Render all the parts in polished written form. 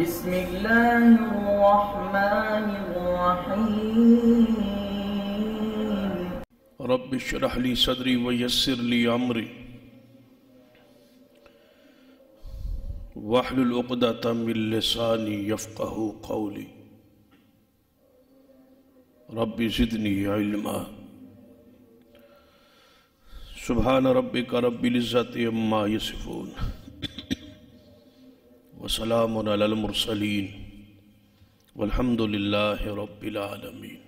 بسم الله الرحمن الرحيم رب اشرح لي صدري ويسر لي امري واحلل عقدة من لساني يفقهوا قولي رب زدني علما سبحان ربك رب العزة عما يصفون وسلام على المرسلين والحمد لله رب العالمين۔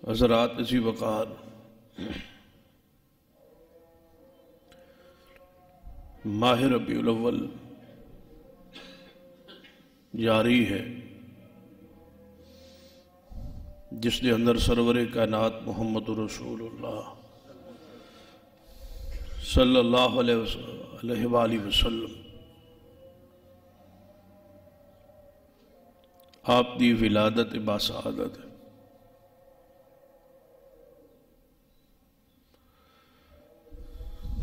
حضرات اسی وقار ماہ ربیع الاول جاری ہے، جس کے اندر سرور کائنات محمد رسول اللہ صلی اللہ علیہ وآلہ وسلم آپ دی ولادت باسعادت ہے۔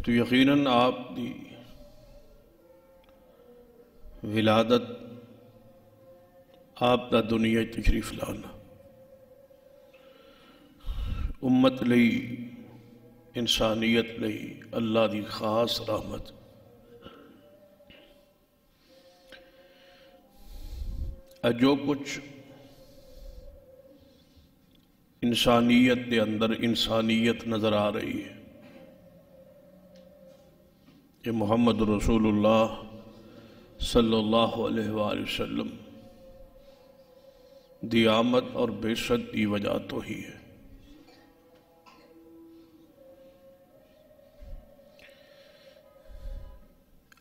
تو یقیناً آپ دی ولادت، آپ دا دنیا تشریف لانا امت لئی، انسانیت لئی اللہ دی خاص رحمت۔ جو کچھ انسانیت دے اندر انسانیت نظر آ رہی ہے، یہ محمد رسول اللہ صلی اللہ علیہ وآلہ وسلم دی آمد اور بعثت دی وجہ تو ہی ہے۔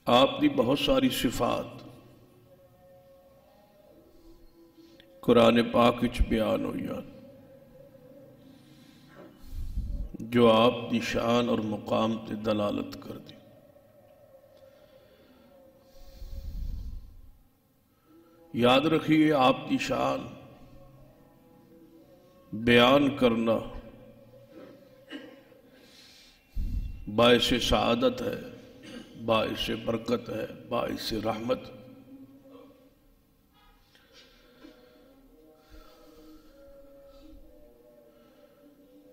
آپ دی بہت ساری صفات قرآن پاک وچ بیان ہوئی ہیں، جو آپ دی شان اور مقام تے دلالت کر دی۔ یاد رکھیے، آپ کی شان بیان کرنا باعث سعادت ہے، باعث برکت ہے، باعث رحمت۔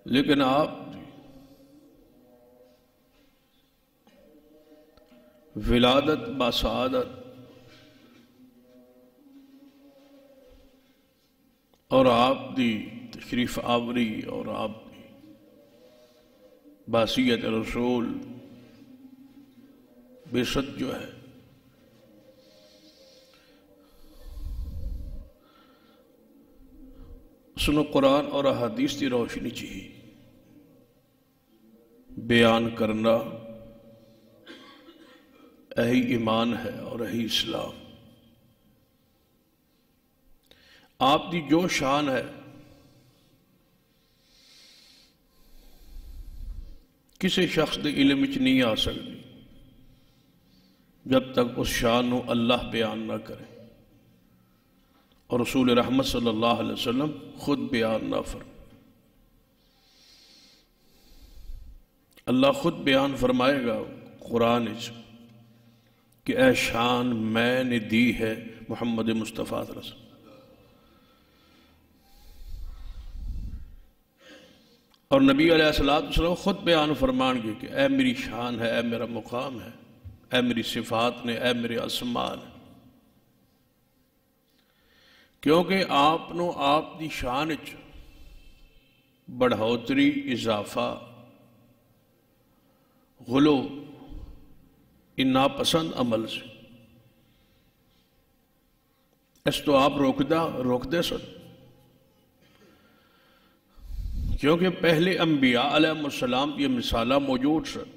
لیکن آپ ولادت باسعادت اور آپ دی تشریف آوری اور آپ دی باصیت رسول بعثت جو ہے، اس نے قرآن اور احادیث کی روشنی چاہیے بیان کرنا یہی ایمان ہے اور یہی اسلام۔ آپ دی جو شان ہے کسی شخص دے علم وچ نہیں آ سکتی جب تک اس شان نو اللہ بیان نہ کرے اور رسول رحمت صلی اللہ علیہ وسلم خود بیان نہ فرمائے۔ اللہ خود بیان فرمائے گا قرآن وچ کہ اے شان میں نے دی ہے محمد مصطفیٰ رسول، اور نبی علیہ السلام خود بیان فرمان گے کہ اے میری شان ہے، اے میرا مقام ہے، اے میری صفات نے، اے میرے اسماء نے، کیونکہ آپ نو آپ دی شان وچ بڑھوتری، اضافہ، غلو ان ناپسند عمل سے اس تو آپ روک دے سن، کیونکہ پہلے انبیاء علیہ السلام یہ مثالہ موجود سن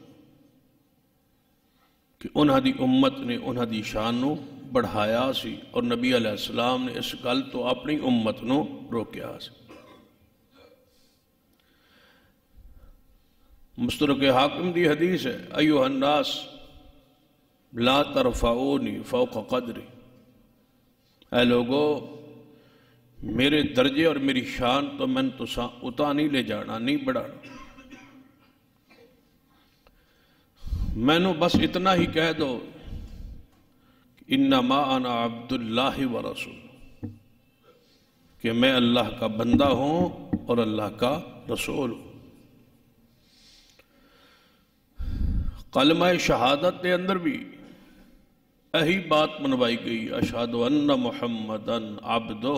کہ انہاں دی امت نے انہاں دی شان نو بڑھایا سی، اور نبی علیہ السلام نے اس گل تو اپنی امت نو روکیا سی۔ مستدرک حاکم دی حدیث ہے، ایوہ الناس لا ترفعونی فوق قدری، اے لوگو میرے درجے اور میری شان تو میں تو اتا نہیں لے جانا، نہیں بڑھانا۔ میں نو بس اتنا ہی کہہ دو انما انا عبد اللہ و رسول، کہ میں اللہ کا بندہ ہوں اور اللہ کا رسول ہوں۔ کلمہ شہادت کے اندر بھی یہی بات منوائی گئی، اشہد ان محمدن عبدہ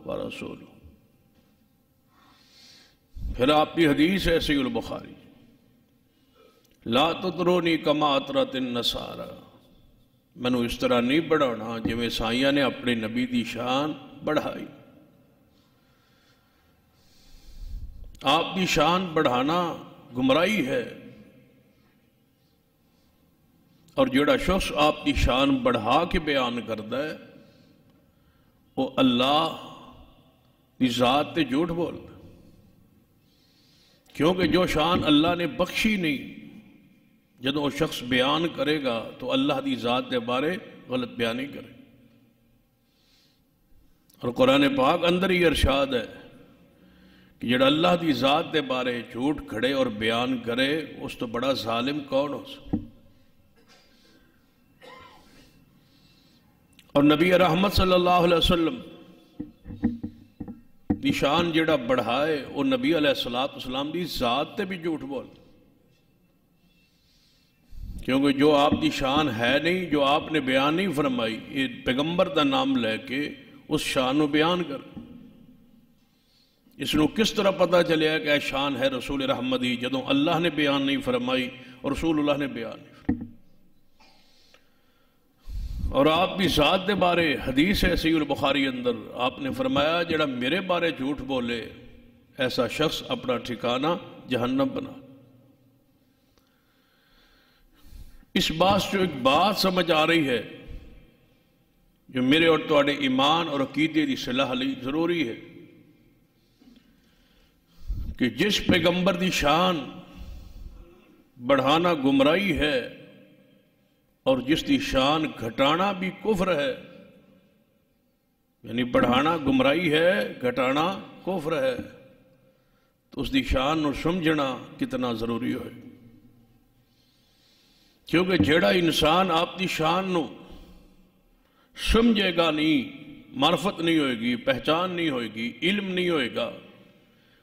و رسولہ۔ پھر آپ کی حدیث ہے صحیح البخاری، لا تطرونی کما اطرت النصارى، مینو اس طرح نہیں بڑھانا جویں عیسائیاں نے اپنے نبی دی شان بڑھائی۔ آپ کی شان بڑھانا گمراہی ہے، اور جڑا شخص آپ کی شان بڑھا کے بیان کرتا ہے وہ اللہ کی ذات تے جھوٹ بولتا ہے، کیونکہ جو شان اللہ نے بخشی نہیں جدو وہ شخص بیان کرے گا تو اللہ دی ذات کے بارے غلط بیانی کرے۔ اور قرآن پاک اندر ہی ارشاد ہے کہ جڑا اللہ دی ذات کے بارے جھوٹ کھڑے اور بیان کرے اس تو بڑا ظالم کون ہو سکتا۔ اور نبی رحمت صلی اللہ علیہ وسلم دی شان جڑا بڑھائے وہ نبی علیہ السلام دی ذات تے بھی جھوٹ بول، کیونکہ جو آپ دی شان ہے نہیں، جو آپ نے بیان نہیں فرمائی، یہ پیغمبر دا نام لے کے اس شان کو بیان کر، اس نو کس طرح پتہ چلے کہ یہ شان ہے رسول رحمت دی جدوں اللہ نے بیان نہیں فرمائی اور رسول اللہ نے بیان نہیں فرمائی۔ اور آپ کی ذات دے بارے حدیث ہے صحیح البخاری اندر، آپ نے فرمایا جڑا میرے بارے جھوٹ بولے ایسا شخص اپنا ٹھکانہ جہنم بنا۔ اس بات سے ایک بات سمجھ آ رہی ہے جو میرے اور تواڈے ایمان اور عقیدے دی صلاح لئی ضروری ہے کہ جس پیغمبر دی شان بڑھانا گمراہی ہے اور جس دی شان گھٹانا بھی کفر ہے، یعنی بڑھانا گمراہی ہے، گھٹانا کفر ہے، تو اس دی شان نو سمجھنا کتنا ضروری ہے، کیونکہ جیڑا انسان آپ دی شان نو سمجھے گا نہیں، معرفت نہیں ہوئے گی، پہچان نہیں ہوئے گی، علم نہیں ہوئے گا،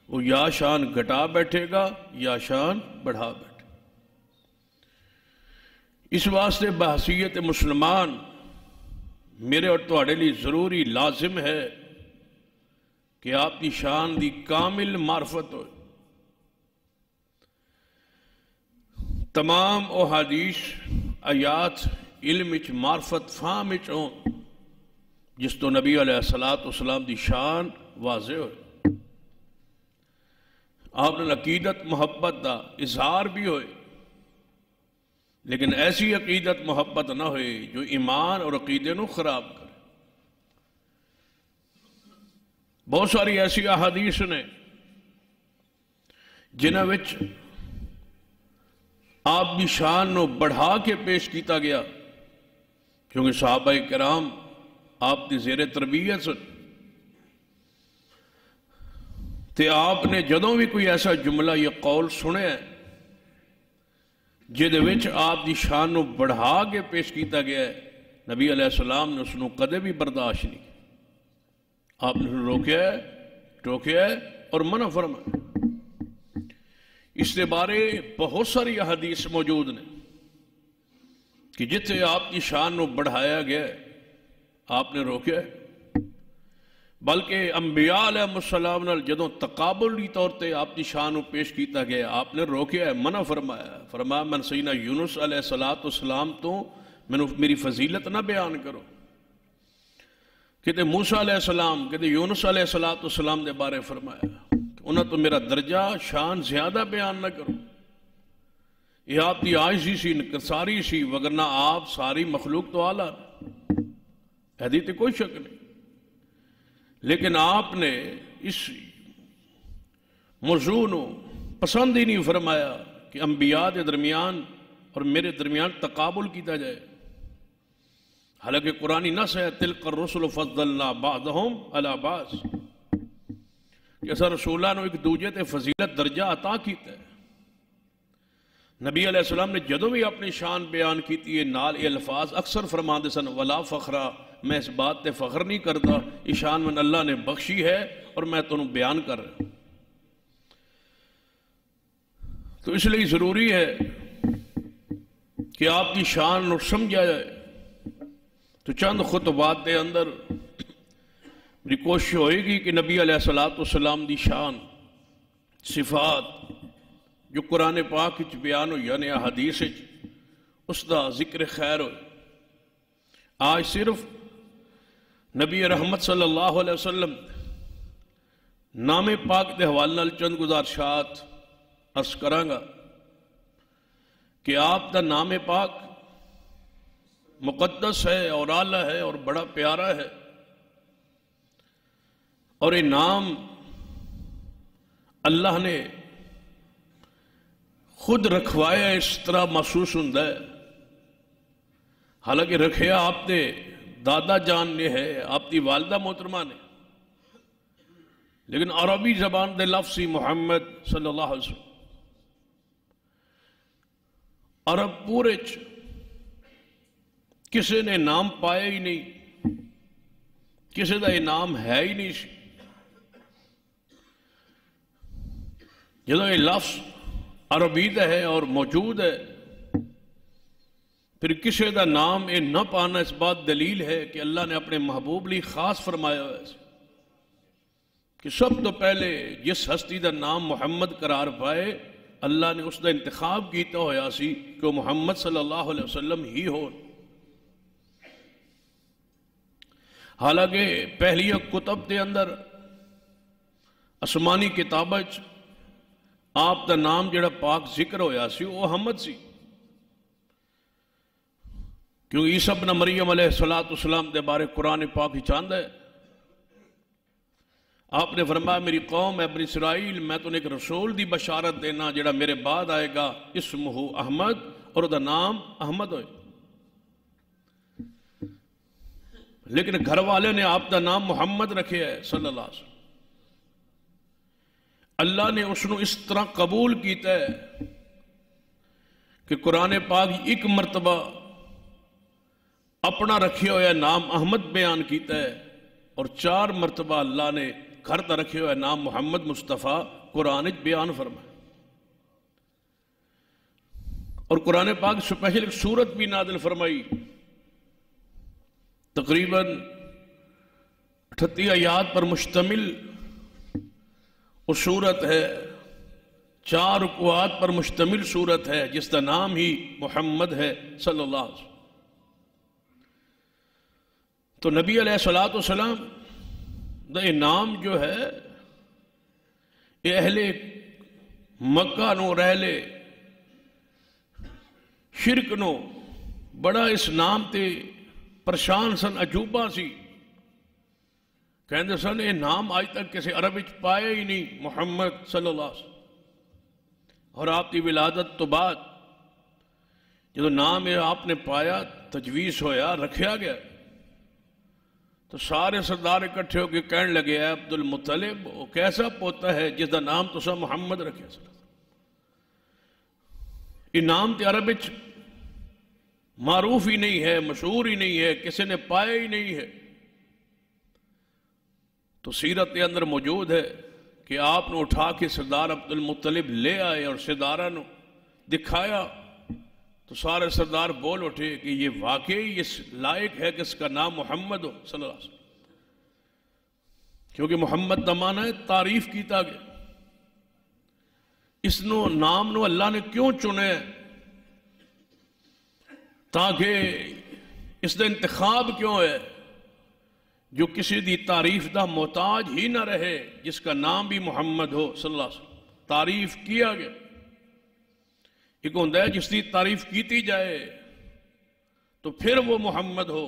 وہ یا شان گھٹا بیٹھے گا یا شان بڑھا بیٹھے گا۔ اس واسطے بحثیت مسلمان میرے اور تواڈے لیے ضروری لازم ہے کہ آپ کی شان دی کامل معرفت ہو، تمام احادیث آیات علم وچ معرفت فہم وچ ہون جس تو نبی علیہ السلام دی شان واضح ہوئے، آپ نے عقیدت محبت دا اظہار بھی ہوئے، لیکن ایسی عقیدت محبت نہ ہوئے جو ایمان اور عقیدے نو خراب کرے۔ بہت ساری ایسی احادیث نے جنہاں وچ آپ کی شان نو بڑھا کے پیش کیتا گیا، کیونکہ صحابہ کرام آپ کی زیر تربیت سن، تے آپ نے جدوں بھی کوئی ایسا جملہ یا قول سنے جہدے وچ آپ دی شان نو بڑھا کے پیش کیتا گیا ہے، نبی علیہ السلام نے اس نو کدے بھی برداشت نہیں، آپ نے روکیا ہے، ٹوکیا ہے اور منع فرمایا۔ اس کے بارے بہت ساری احادیث موجود نے کہ جتنے آپ کی شان نو بڑھایا گیا ہے آپ نے روکیا ہے، بلکہ انبیاء علیہ السلام نال جدوں تقابلی طور تے آپ کی شان نو پیش کیتا گیا آپ نے روکیا ہے، منع فرمایا، فرمایا من سیدنا یونس علیہ السلام تو میری فضیلت نہ بیان کرو، کہتے موسیٰ علیہ السلام کہتے یونس علیہ السلام دے بارے فرمایا انہاں تو میرا درجہ شان زیادہ بیان نہ کرو، یہ آپ کی عاجزی سی، انکساری سی، وگرنہ آپ ساری مخلوق تو اعلیٰ، ایدی تے کوئی شک نہیں، لیکن آپ نے اس موضوع نو پسند ہی نہیں فرمایا کہ انبیاء دے درمیان اور میرے درمیان تقابل کیتا جائے، حالانکہ قرآنی نص ہے تلک الرسل فضلنا بعضهم علی بعض، کہ اسا رسولہ نو ایک دوجے تے فضیلت درجہ عطا کیتا ہے، نبی علیہ السلام نے جدوں بھی اپنی شان بیان کی تھی نال یہ الفاظ اکثر فرماندے سن ولا فخرا، میں اس بات تے فخر نہیں کرتا، یہ شان من اللہ نے بخشی ہے اور میں تمہیں بیان کر رہا ہوں۔ تو اس لیے ضروری ہے کہ آپ کی شان اور سمجھا جائے۔ تو چند خطبات کے اندر میری کوشش ہوئے گی کہ نبی علیہ السلام دی شان صفات جو قرآن پاک وچ بیان ہوئی یعنی حدیث اس دا ذکر خیر ہوئے۔ آج صرف نبی رحمت صلی اللہ علیہ وسلم نام پاک دے حوالے نال چند گزارشات عرض کراں گا کہ آپ دا نام پاک مقدس ہے اور اعلیٰ ہے اور بڑا پیارا ہے، اور یہ نام اللہ نے خود رکھوایا، اس طرح محسوس ہوتا ہے۔ حالانکہ رکھیا آپ نے دادا جان نے ہے، آپ کی والدہ محترمہ نے، لیکن عربی زبان دے لفظ محمد صلی اللہ علیہ وسلم عرب پورے کسی نے نام پایا ہی نہیں، کسی کا یہ نام ہے ہی نہیں سی۔ جدو یہ لفظ عربی دا ہے اور موجود ہے، پھر کسی کا نام یہ نہ پانا اس بات دلیل ہے کہ اللہ نے اپنے محبوب لی خاص فرمایا ہے کہ سب تو پہلے جس ہستی دا نام محمد قرار پائے اللہ نے اس دا انتخاب کیتا ہویا سی کہ وہ محمد صلی اللہ علیہ وسلم ہی ہو۔ حالانکہ پہلی کتب دے اندر آسمانی کتابچ آپ دا نام جڑا پاک ذکر ہویا سی وہ احمد سی، کیونکہ عیسیٰ ابن مریم علیہ السلام دے بارے قرآن پاک ہی چاند ہے۔ آپ نے فرمایا میری قوم ہے بنی اسرائیل، میں تو ایک رسول دی بشارت دینا جڑا میرے بعد آئے گا، اسمہ احمد، اور دا نام احمد ہوئے۔ لیکن گھر والے نے آپ دا نام محمد رکھے ہے صلی اللہ علیہ وسلم۔ اللہ نے اس نو اس طرح قبول کیتا ہے کہ قرآن پاک ایک مرتبہ اپنا رکھے ہویا نام احمد بیان کیتا ہے، اور 4 مرتبہ اللہ نے گھر تا رکھے ہوئے نام محمد مصطفیٰ قرآن بیان فرمائے۔ اور قرآن پاک اسپیشل ایک سورت بھی نازل فرمائی، تقریباً 38 آیات پر مشتمل وہ سورت ہے، 4 رکوعات پر مشتمل سورت ہے جس کا نام ہی محمد ہے صلی اللہ علیہ وسلم۔ تو نبی علیہ السلام دا یہ نام جو ہے یہ اہل مکہ نو رہلے شرک نو بڑا اس نام تے پریشان سن، عجوبہ سی، کہندے سن یہ نام آج تک کسی عرب وچ پایا ہی نہیں، محمد صلی اللہ علیہ وسلم۔ اور آپ کی ولادت تو بعد جدو نام یہ آپ نے پایا، تجویز ہویا، رکھیا گیا، تو سارے سردار اکٹھے ہو کے کہنے لگے اے عبد المطلب وہ کیسا پوتا ہے جس کا نام تو سب محمد رکھے۔ یہ نام تے عرب وچ معروف ہی نہیں ہے، مشہور ہی نہیں ہے، کسی نے پایا ہی نہیں ہے۔ تو سیرت کے اندر موجود ہے کہ آپ نے اٹھا کے سردار عبد المطلب لے آئے اور سردارہ نے دکھایا، تو سارے سردار بول اٹھے کہ یہ واقعی اس لائق ہے کہ اس کا نام محمد ہو صلی اللہ علیہ وسلم، کیونکہ محمد دا معنی ہے تعریف کیتا گیا۔ اس نام نو اللہ نے کیوں چنے؟ تاکہ اس دا انتخاب کیوں ہے جو کسی دی تعریف دا محتاج ہی نہ رہے، جس کا نام بھی محمد ہو صلی اللہ علیہ وسلم۔ تعریف کیا گیا، ایک ہوتا ہے جس کی تعریف کیتی جائے تو پھر وہ محمد ہو،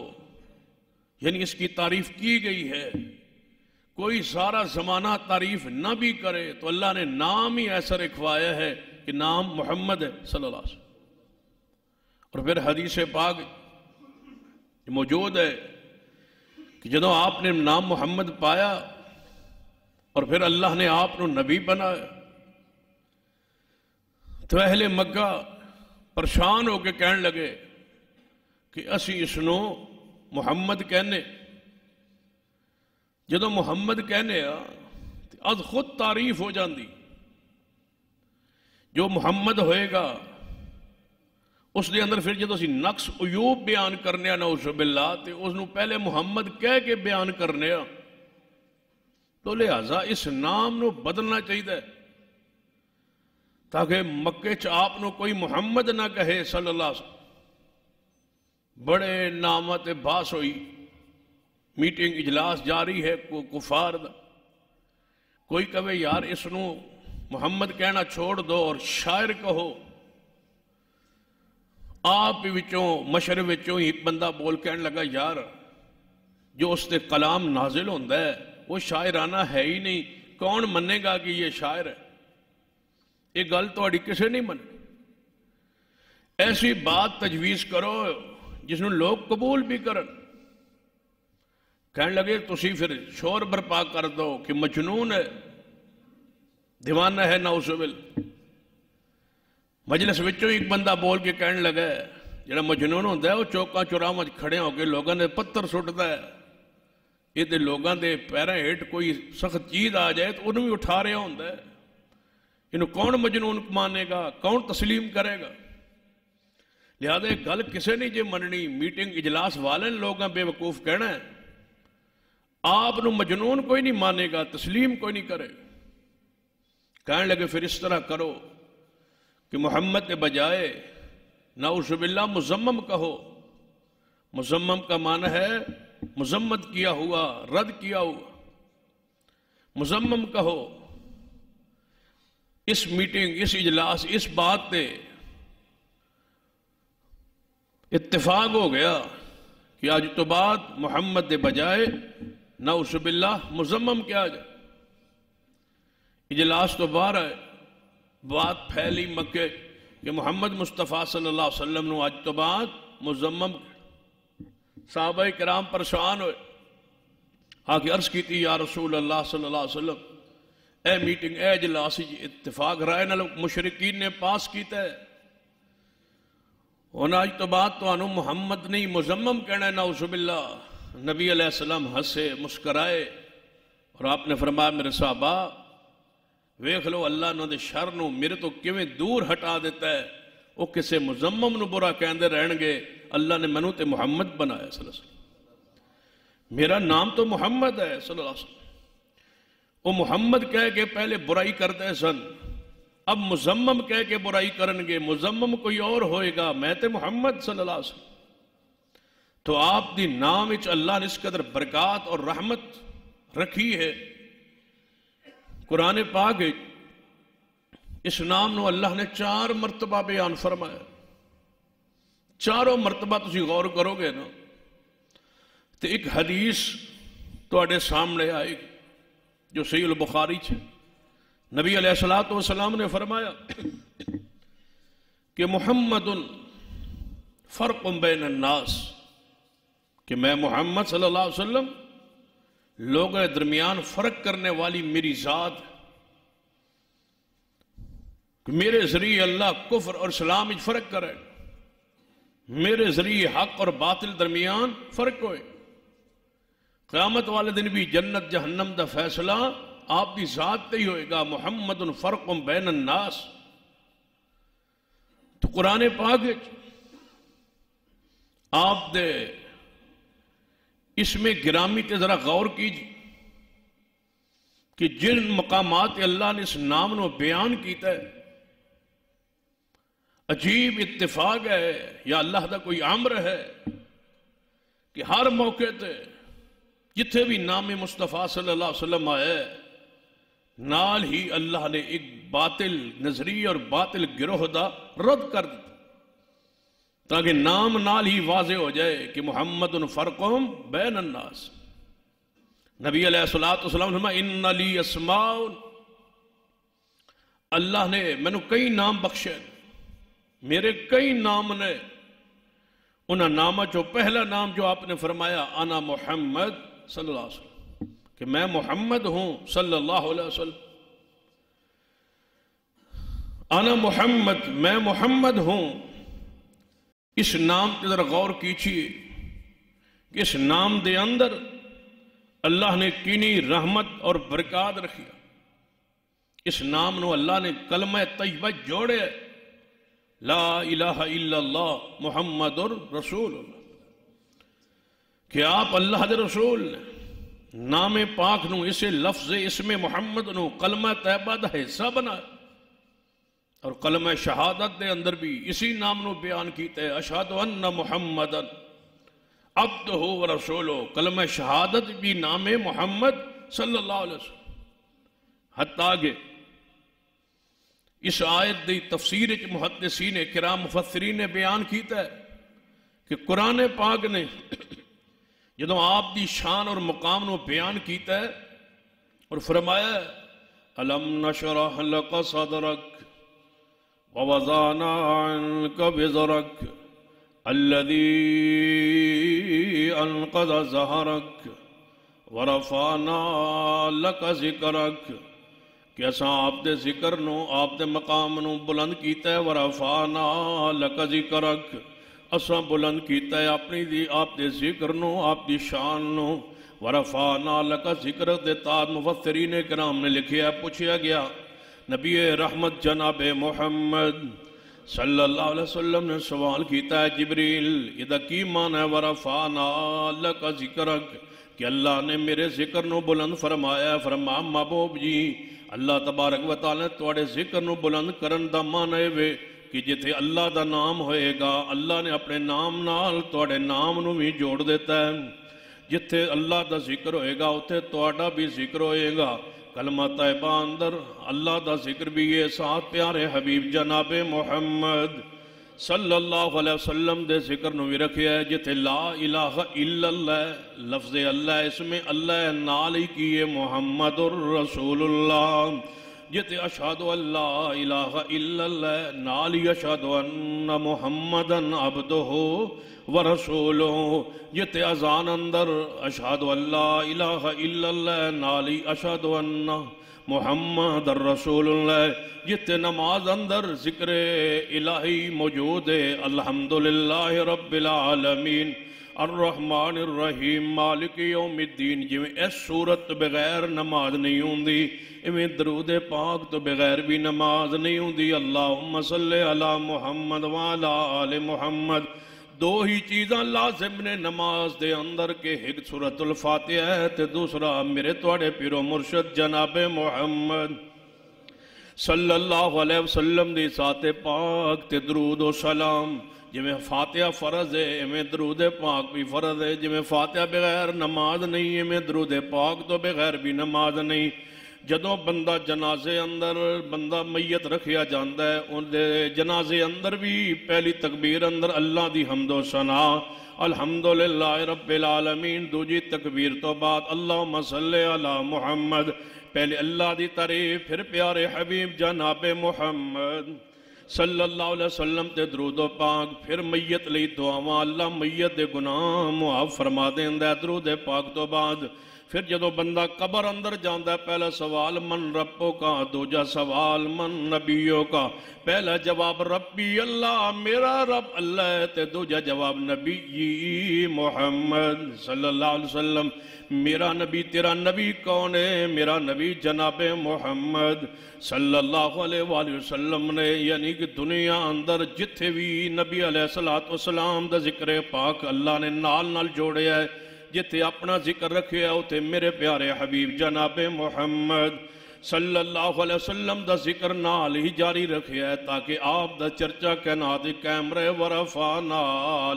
یعنی اس کی تعریف کی گئی ہے، کوئی سارا زمانہ تعریف نہ بھی کرے تو اللہ نے نام ہی ایسا رکھوایا ہے کہ نام محمد ہے صلی اللہ علیہ وسلم۔ اور پھر حدیث پاک موجود ہے کہ جدو آپ نے نام محمد پایا اور پھر اللہ نے آپ کو نبی بنایا، تو اہل مکہ پریشان ہو کے کہنے لگے کہ اسی اس نو محمد کہنے، جدو محمد کہنے از خود تعریف ہو جاندی، جو محمد ہوئے گا اس دے اندر پھر جدو اسی نقص عیوب بیان کرنے نعوذ باللہ تے اس نو پہلے محمد کہہ کے بیان کرنے، تو لہذا اس نام نو بدلنا چاہیے تاکہ مکے چ آپ نو کوئی محمد نہ کہے صلی اللہ علیہ وسلم۔ بڑے نامت باس ہوئی، میٹنگ اجلاس جاری ہے کفار دا، کوئی کہے یار اس نو محمد کہنا چھوڑ دو اور شاعر کہو، آپ وچوں مشر وچوں ایک بندہ بول کہنے لگا یار جو اس تے کلام نازل ہوتا ہے وہ شاعرانہ ہے ہی نہیں، کون منے گا کہ یہ شاعر ہے؟ یہ گل تو کسے نہیں من، ایسی بات تجویز کرو جس نے لوگ قبول بھی کرن۔ کہنے لگے تسی پھر شور برپا کر دو کہ مجنون ہے، دیوانہ ہے نعوذ باللہ۔ مجلس وچوں ایک بندہ بول کے کہنے لگا جڑا مجنون ہوتا ہے وہ چوکاں چوراہاں کھڑے ہو کے لوگوں نے پتھر سٹتا ہے، یہ تے لوگوں دے پیراں ہیٹھ کوئی سخت چیز آ جائے تو انہوں بھی اٹھا رہا ہوتا ہے، انہوں کون مجنون مانے گا، کون تسلیم کرے گا؟ لہذا ایک گل کسے نہیں جے مننی، میٹنگ اجلاس والے لوگاں بے وقوف کہنا ہے، آپ نو مجنون کوئی نہیں مانے گا، تسلیم کوئی نہیں کرے۔ کہنے لگے پھر اس طرح کرو کہ محمد کے بجائے نعوذ باللہ مزمم کہو۔ مزمم کا معنی ہے مذمت کیا ہوا، رد کیا ہوا، مزمم کہو۔ اس میٹنگ، اس اجلاس، اس بات پہ اتفاق ہو گیا کہ آج تو بعد محمد کے بجائے نعوذ باللہ مزمم کیا جائے۔ اجلاس تو باہر ہے، بات پھیلی مکے کہ محمد مصطفیٰ صلی اللہ علیہ وسلم نو آج تو بعد مزمم۔ صحابہ کرام پریشان ہوئے، آگے عرض کی تھی یا رسول اللہ صلی اللہ علیہ وسلم، اے میٹنگ، اے اجلاس اتفاق رائے نال مشرکین نے پاس کیتا ہے، انہاں آج تو بعد تو انہوں محمد نہیں مزمم کہنا ہے نعوذ باللہ۔ نبی علیہ السلام ہنسے مسکرائے اور آپ نے فرمایا میرے صحابہ ویکھ لو اللہ انہوں دے شر نو میرے تو کیویں دور ہٹا دیتا ہے، وہ کسے مزمم نو برا کہندے رہن گے، اللہ نے منو تے محمد بنایا صلی اللہ علیہ وسلم، میرا نام تو محمد ہے صلی اللہ علیہ وسلم۔ وہ محمد کہہ کے پہلے برائی کرتے سن، اب مزمم کہہ کے برائی کرن گے، مزمم کوئی اور ہوئے گا، میں تے محمد صلی اللہ علیہ وسلم۔ تو آپ دی نام وچ اللہ نے اس قدر برکات اور رحمت رکھی ہے۔ قرآن پاک اس نام نو اللہ نے 4 مرتبہ بیان فرمایا، چاروں مرتبہ تسی غور کرو گے نا تو ایک حدیث تواڈے سامنے آئے گی جو صحیح البخاری ہے۔ نبی علیہ السلام نے فرمایا کہ محمد فرق بین الناس، کہ میں محمد صلی اللہ علیہ وسلم لوگوں کے درمیان فرق کرنے والی میری ذات، کہ میرے ذریعے اللہ کفر اور اسلام میں فرق کرے، میرے ذریعے حق اور باطل درمیان فرق ہوئے، قیامت والے دن بھی جنت جہنم دا فیصلہ آپ کی ذات تے ہی ہوئے گا۔ محمد فرق بین الناس۔ تو قرآن پاک آپ دے اس میں گرامی تے ذرا غور کیجیے کہ جن مقامات اللہ نے اس نام نو بیان کیتا ہے، عجیب اتفاق ہے یا اللہ دا کوئی امر ہے کہ ہر موقع تے جتھے بھی نام مصطفیٰ صلی اللہ علیہ وسلم آئے نال ہی اللہ نے ایک باطل نظریہ اور باطل گروہ دا رد کر دیا، تاکہ نام نال ہی واضح ہو جائے کہ محمد فرقم بین الناس۔ نبی علیہ السلام نے فرمایا ان لی اسماء، اللہ نے مینوں کئی نام بخشے، میرے کئی نام نے، انہاں نامہ جو پہلا نام جو آپ نے فرمایا انا محمد صلی اللہ علیہ وسلم، کہ میں محمد ہوں صلی اللہ علیہ وسلم، انا محمد، میں محمد ہوں اس نام کے ذرا غور کیجیے کہ اس نام دے اندر اللہ نے کینی رحمت اور برکات رکھی. اس نام نو اللہ نے کلمہ طیبہ جوڑے لا الہ الا اللہ محمد رسول اللہ کہ آپ اللہ دے رسول نے. نام پاک نو اسے لفظ اسم محمد نو کلمہ طیبہ دا حصہ بنا اور کلمہ شہادت دے اندر بھی اسی نام نو بیان کیتے ہیں اشہد ان محمد عبدہ و رسولہ. کلمہ شہادت بھی نام محمد صلی اللہ علیہ وسلم. حتیٰ کہ اس آیت دی تفسیر محدثین کرام مفسرین نے بیان کیتا ہے کہ قرآن پاک نے جدوں آپ دی شان اور مقام نو بیان کیتا ہے اور فرمایا ہے الم نشرح لک صدرک ووضعنا عنک وزرک الذی انقض ظہرک ورفعنا لک ذکرک کہ اساں آپ دے ذکر نو آپ دے مقام نو بلند کیتا ہے ورفعنا لک ذکرک اساں بلند کیتا ہے اپنی دی آپ دے ذکر نو آپ دی شان نو ورفعنا لک ذکرک دے تاج مفسرین کرام نے لکھیا پوچھیا گیا نبی رحمت جناب محمد صلی اللہ علیہ وسلم نے سوال کیتا ہے جبریل ادا کی معنی ہے ورفعنا لک ذکرک کہ اللہ نے میرے ذکر نو بلند فرمایا. فرمایا محبوب جی اللہ تبارک و تعالی توڑے ذکر نو بلند کرن دا معنی وے کہ جتھے اللہ دا نام ہوئے گا اللہ نے اپنے نام نال توڑے نام نو بھی جوڑ دیتا ہے. جتھے اللہ دا ذکر ہوئے گا اتھے توڑا بھی ذکر ہوئے گا. کلمہ طیبہ اندر اللہ دا ذکر بھی یہ ساتھ پیارے حبیب جناب محمد صلی اللہ علیہ وسلم دے ذکر نو بھی رکھے ہے. جتھے لا الہ الا اللہ لفظ اللہ اس میں اللہ نال ہی کیے محمد الرسول اللہ. جتے اشہد اللہ الہ الا اللہ نالی اشہد ان محمدن عبدہ ورسولہ. جتے اذان اندر اشہد اللہ الہ الا اللہ نالی اشہد ان محمد الرسول اللہ. جتے نماز اندر ذکر الہی موجود ہے الحمدللہ رب العالمین الرحمن الرحیم مالک یوم الدین. جویں اس صورت بغیر نماز نہیں ہوندی اویں درود پاک تو بغیر بھی نماز نہیں ہوندی. اللہم صلی علی محمد وعلی آل محمد. دو ہی چیزاں لازم نے نماز دے اندر کے ایک سورۃ الفاتحہ ہے تے دوسرا میرے توڑے پیرو مرشد جناب محمد صلی اللہ علیہ وسلم دی ذات پاک تے درود و سلام. جویں فاتحہ فرض ہے ایویں درود پاک بھی فرض ہے. جویں فاتحہ بغیر نماز نہیں ایویں درود پاک تو بغیر بھی نماز نہیں. جدوں بندہ جنازے اندر بندہ میت رکھیا جاندہ ہے ان دے جنازے اندر بھی پہلی تکبیر اندر اللہ دی حمد و ثنا الحمدللہ رب العالمین. دوجی تکبیر تو بعد اللہم صلی علی محمد. پہلے اللہ دی تعریف پھر پیارے حبیب جناب محمد صلی اللہ علیہ وسلم تے درود و پاک. پھر میت لئی دعاواں اللہ میت دے گناہ معاف فرما دیندہ ہے درود پاک تو بعد. پھر جدو بندہ قبر اندر جاندہ ہے پہلا سوال من ربوں کا دوجا سوال من نبیوں کا. پہلا جواب ربی اللہ میرا رب اللہ ہے تے دوجا جواب نبی محمد صلی اللہ علیہ وسلم میرا نبی تیرا نبی کون ہے میرا نبی جناب محمد صلی اللہ علیہ وآلہ وسلم نے. یعنی کہ دنیا اندر جتھے بھی نبی علیہ السلام دا ذکر پاک اللہ نے نال نال جوڑے ہے. جتے اپنا ذکر رکھے ہے اتے میرے پیارے حبیب جناب محمد صلی اللہ علیہ وسلم دا ذکر نال ہی جاری رکھے ہے تاکہ آپ دا چرچا کائنات قائم رہے. ورفعنا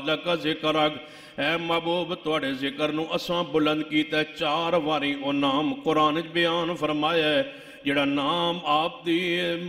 لک ذکرک اے محبوب توڑے ذکر نو اساں بلند کیتا ہے. 4 واری او نام قرآن بیان فرمایا ہے جڑا نام آپ دی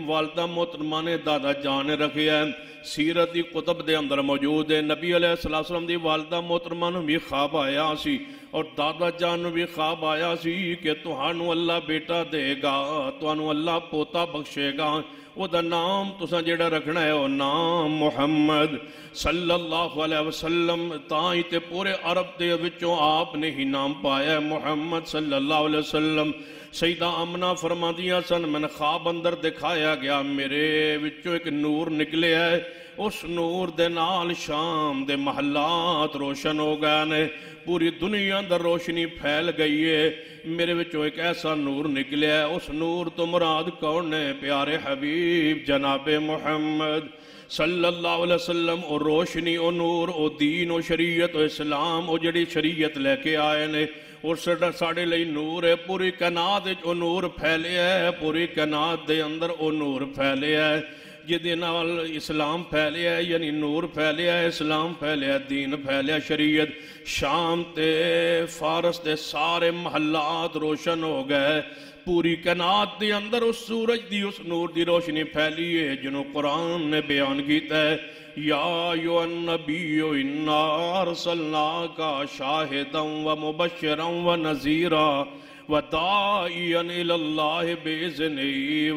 والدہ محترمہ نے دادا جان رکھے ہے. سیرت دی کتب دے اندر موجود ہے. نبی علیہ السلام دی والدہ محترمہ نو بھی خواب آیا سی اور دادا جان نو بھی خواب آیا سی کہ تہانو اللہ بیٹا دے گا تہانو اللہ پوتا بخشے گا. وہ دا نام تساں جڑا رکھنا ہے وہ نام محمد صلی اللہ علیہ وسلم. تاں تے پورے عرب دے وچوں آپ نے ہی نام پایا ہے محمد صلی اللہ علیہ وسلم. سیدہ آمنہ فرما دیا سن میں خواب اندر دکھایا گیا میرے وچوں ایک نور نکلے ہے اس نور دے نال شام دے محلات روشن ہو گئے نے، پوری دنیا اندر روشنی پھیل گئی ہے۔ میرے وچوں ایک ایسا نور نکلیا ہے، اس نور تو مراد کون ہے؟ پیارے حبیب جناب محمد صلی اللہ علیہ وسلم۔ او روشنی، او نور، او دین، او شریعت، او اسلام، او جڑی شریعت لے کے آئے نے، اور ساڑے لئی نور ہے۔ پوری کائنات وچ او نور پھیلیا ہے، پوری کائنات دے اندر او نور پھیلیا ہے، جدے نال اسلام پھیلیا ہے، یعنی نور پھیلیا ہے، اسلام پھیلیا ہے، دین پھیلیا، شریعت۔ شام تے فارس دے سارے محلات روشن ہو گئے، پوری کائنات دے اندر اس سورج دی، اس نور دی روشنی پھیلی ہے جنہوں قرآن نے بیان کیتا ہے، یا ایھا النبی انا ارسلناک شاہدا ومبشرا ونذیرا وداعیا الی اللہ باذنہ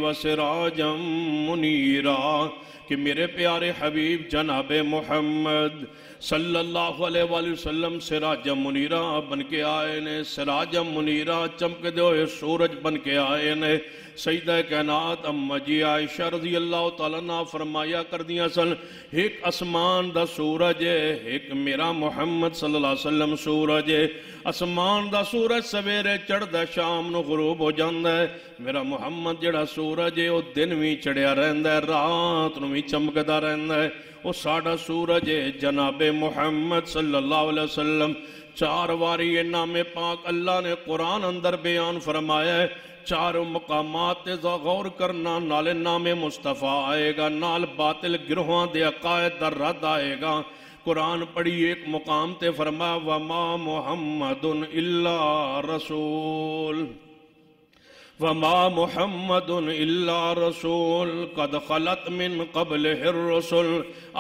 وسراجا منیرا، کہ میرے پیارے حبیب جناب محمد صلی اللہ علیہ وآلہ وسلم سراج منیرہ بن کے آئے نے، سراج منیرہ چمک دے ہوئے سورج بن کے آئے نے۔ سیدہ کائنات اما جی عائشہ رضی اللہ تعالیٰ عنہ فرمایا کر دیا سن، ایک اسمان دا سورج ہے، ایک میرا محمد صلی اللہ علیہ وسلم سورج ہے۔ اسمان دا سورج سویرے چڑھ دا شام نو غروب ہو جاندہ ہے، میرا محمد جڑا سورج ہے وہ دن بھی چڑھیا رہندہ ہے، رات نو بھی چمکدا رہندہ ہے۔ وہ ساڑا سورج ہے جناب محمد صلی اللہ علیہ وسلم۔ چار واری نام پاک اللہ نے قرآن اندر بیان فرمایا ہے، چاروں مقامات غور کرنا، نال نام مصطفیٰ آئے گا، نال باطل گروہاں دے عقائد در رد آئے گا۔ قرآن پڑھی ایک مقام تے فرمایا وما محمد الا رسول، وما محمد الا رسول قد خلت من قبله الرسل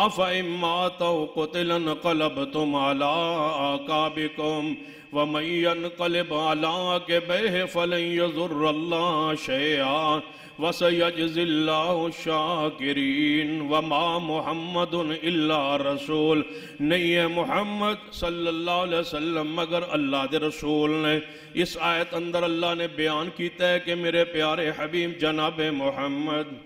افإن مات أو قتل انقلبتم على أعقابكم ومن ينقلب على عقبيه فلن يضر الله شيئا وسيجزي الله الشاكرين۔ وما محمد الا رسول، نہیں ہے محمد صلی اللہ علیہ وسلم مگر اللہ دے رسول نے۔ اس آیت اندر اللہ نے بیان کیتا ہے کہ میرے پیارے حبیب جناب محمد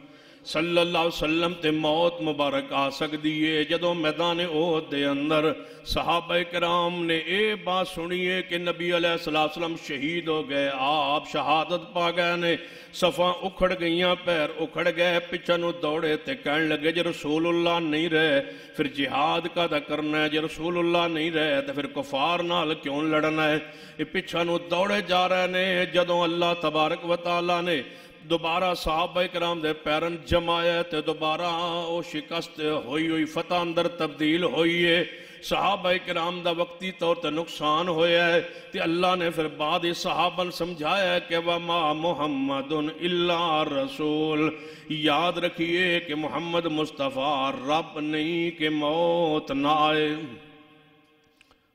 صلی اللہ علیہ وسلم تے موت مبارک آ سکتی ہے۔ جدوں میدان احد دے اندر صحابہ کرام نے اے بات سنی ہے کہ نبی علیہ السلام شہید ہو گئے، آپ شہادت پا گئے نے، صفاں اکھڑ گئیاں، پیر اکھڑ گئے، پچھا نو دوڑے تے کہنے لگے جے رسول اللہ نہیں رہے پھر جہاد کا دا کرنا ہے، جے رسول اللہ نہیں رہے تو پھر کفار نال کیوں لڑنا ہے۔ یہ پچھا نو دوڑے جا رہے نے، جدوں اللہ تبارک و تعالیٰ نے دوبارہ صحابہ کرام دے پیرن جمایا تے دوبارہ او شکست ہوئی فتح اندر تبدیل ہوئی ہے، صحابہ کرام دا وقتی طور تے نقصان ہویا ہے، تے اللہ نے پھر بعد صحابہ سمجھایا ہے کہ وما محمد الا رسول۔ یاد رکھیے کہ محمد مصطفیٰ رب نہیں کہ موت نہ آئے،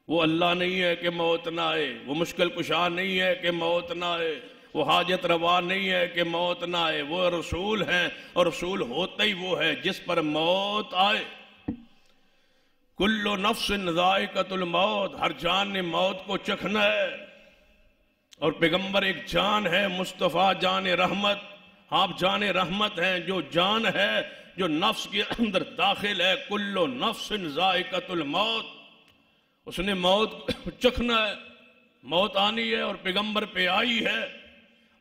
وہ اللہ نہیں ہے کہ موت نہ آئے، وہ مشکل کشا نہیں ہے کہ موت نہ آئے، وہ حاجت روا نہیں ہے کہ موت نہ آئے، وہ رسول ہیں، اور رسول ہوتا ہی وہ ہے جس پر موت آئے۔ کل نفس ذائقۃ الموت، ہر جان نے موت کو چکھنا ہے، اور پیغمبر ایک جان ہے، مصطفیٰ جان رحمت، آپ جان رحمت ہیں، جو جان ہے جو نفس کے اندر داخل ہے، کل نفس ذائقۃ الموت، اس نے موت چکھنا ہے، موت آنی ہے، اور پیغمبر پہ آئی ہے،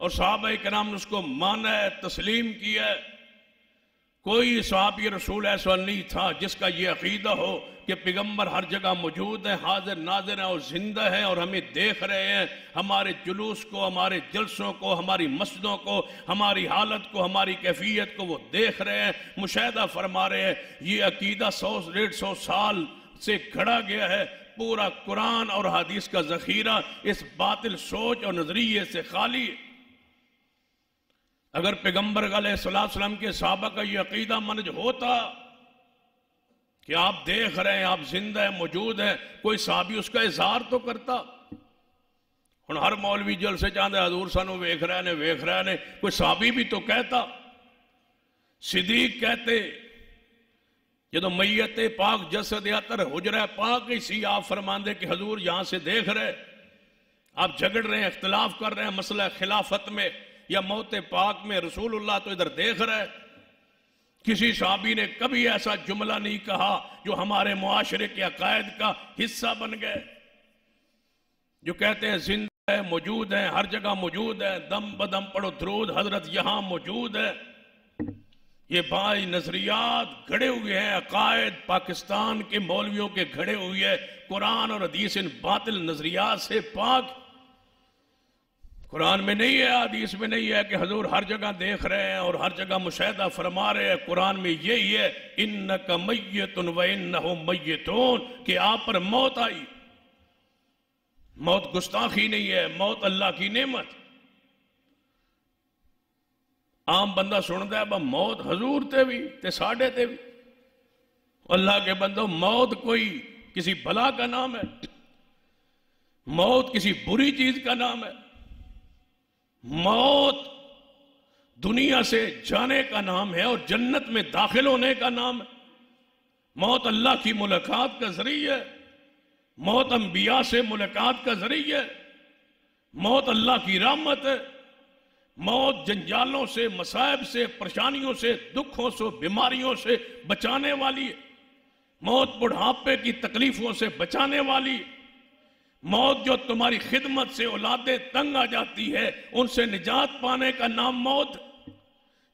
اور صحابہ کرام نے اس کو مانا ہے، تسلیم کیا ہے۔ کوئی صحابی رسول ایسا نہیں تھا جس کا یہ عقیدہ ہو کہ پیغمبر ہر جگہ موجود ہیں، حاضر ناظر ہیں، اور زندہ ہیں، اور ہمیں دیکھ رہے ہیں، ہمارے جلوس کو، ہمارے جلسوں کو، ہماری مسجدوں کو، ہماری حالت کو، ہماری کیفیت کو وہ دیکھ رہے ہیں، مشاہدہ فرما رہے ہیں۔ یہ عقیدہ 100-150 سال سے گھڑا گیا ہے۔ پورا قرآن اور حدیث کا ذخیرہ اس باطل سوچ اور نظریے سے خالی ہے۔ اگر پیغمبر علیہ السلام کے صحابہ کا یہ عقیدہ منج ہوتا کہ آپ دیکھ رہے ہیں، آپ زندہ ہیں، موجود ہیں، کوئی صحابی اس کا اظہار تو کرتا۔ ہن ہر مولوی جلسے چاہتے حضور سانو ویکھ رہے نے، کوئی صحابی بھی تو کہتا۔ صدیق کہتے جدو میت پاک جسد اطہر حجرہ پاک ہی سی، آپ فرماندے کہ حضور یہاں سے دیکھ رہے، آپ جھگڑ رہے ہیں، اختلاف کر رہے ہیں مسئلہ خلافت میں یا موت پاک میں، رسول اللہ تو ادھر دیکھ رہے۔ کسی صحابی نے کبھی ایسا جملہ نہیں کہا جو ہمارے معاشرے کے عقائد کا حصہ بن گئے، جو کہتے ہیں زندہ ہے، موجود ہے، ہر جگہ موجود ہے، دم بدم پڑھو درود حضرت یہاں موجود ہے۔ یہ بھائی نظریات گھڑے ہوئے ہیں، عقائد پاکستان کے مولویوں کے گھڑے ہوئے ہیں، قرآن اور حدیث ان باطل نظریات سے پاک۔ قرآن میں نہیں ہے، حدیث میں نہیں ہے کہ حضور ہر جگہ دیکھ رہے ہیں اور ہر جگہ مشاہدہ فرما رہے ہیں۔ قرآن میں یہی ہے انک میت و انہم میتون، کہ آپ پر موت آئی۔ موت گستاخی نہیں ہے، موت اللہ کی نعمت۔ عام بندہ سنتا ہے موت حضور تے بھی تے ساڑھے تے بھی، اللہ کے بندوں موت کوئی کسی بلا کا نام ہے؟ موت کسی بری چیز کا نام ہے؟ موت دنیا سے جانے کا نام ہے اور جنت میں داخل ہونے کا نام ہے۔ موت اللہ کی ملاقات کا ذریعہ ہے، موت انبیاء سے ملاقات کا ذریعہ ہے، موت اللہ کی رحمت ہے، موت جنجالوں سے، مصائب سے، پریشانیوں سے، دکھوں سے، بیماریوں سے بچانے والی ہے، موت بڑھاپے کی تکلیفوں سے بچانے والی ہے، موت جو تمہاری خدمت سے اولادیں تنگ آ جاتی ہے ان سے نجات پانے کا نام موت۔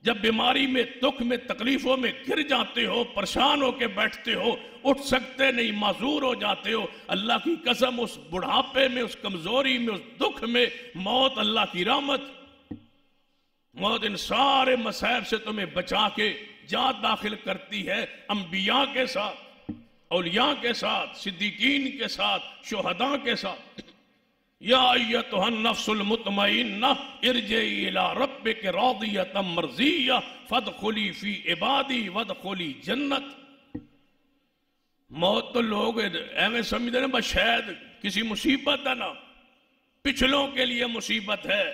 جب بیماری میں، دکھ میں، تکلیفوں میں گر جاتے ہو، پریشان ہو کے بیٹھتے ہو، اٹھ سکتے نہیں، معذور ہو جاتے ہو، اللہ کی قسم اس بڑھاپے میں، اس کمزوری میں، اس دکھ میں موت اللہ کی رحمت۔ موت ان سارے مصائب سے تمہیں بچا کے جان داخل کرتی ہے انبیاء کے ساتھ، اولیاء کے ساتھ، صدیقین کے ساتھ، شہداء کے ساتھ۔ یا ایتھا النفس المطمئنہ ارجعی الی ربک راضیۃ مرضیہ فادخلی فی عبادی وادخلی جنت۔ موت تو لوگ ایویں سمجھتے ہیں بس شاید کسی مصیبت ہے نا، پچھلوں کے لیے مصیبت ہے،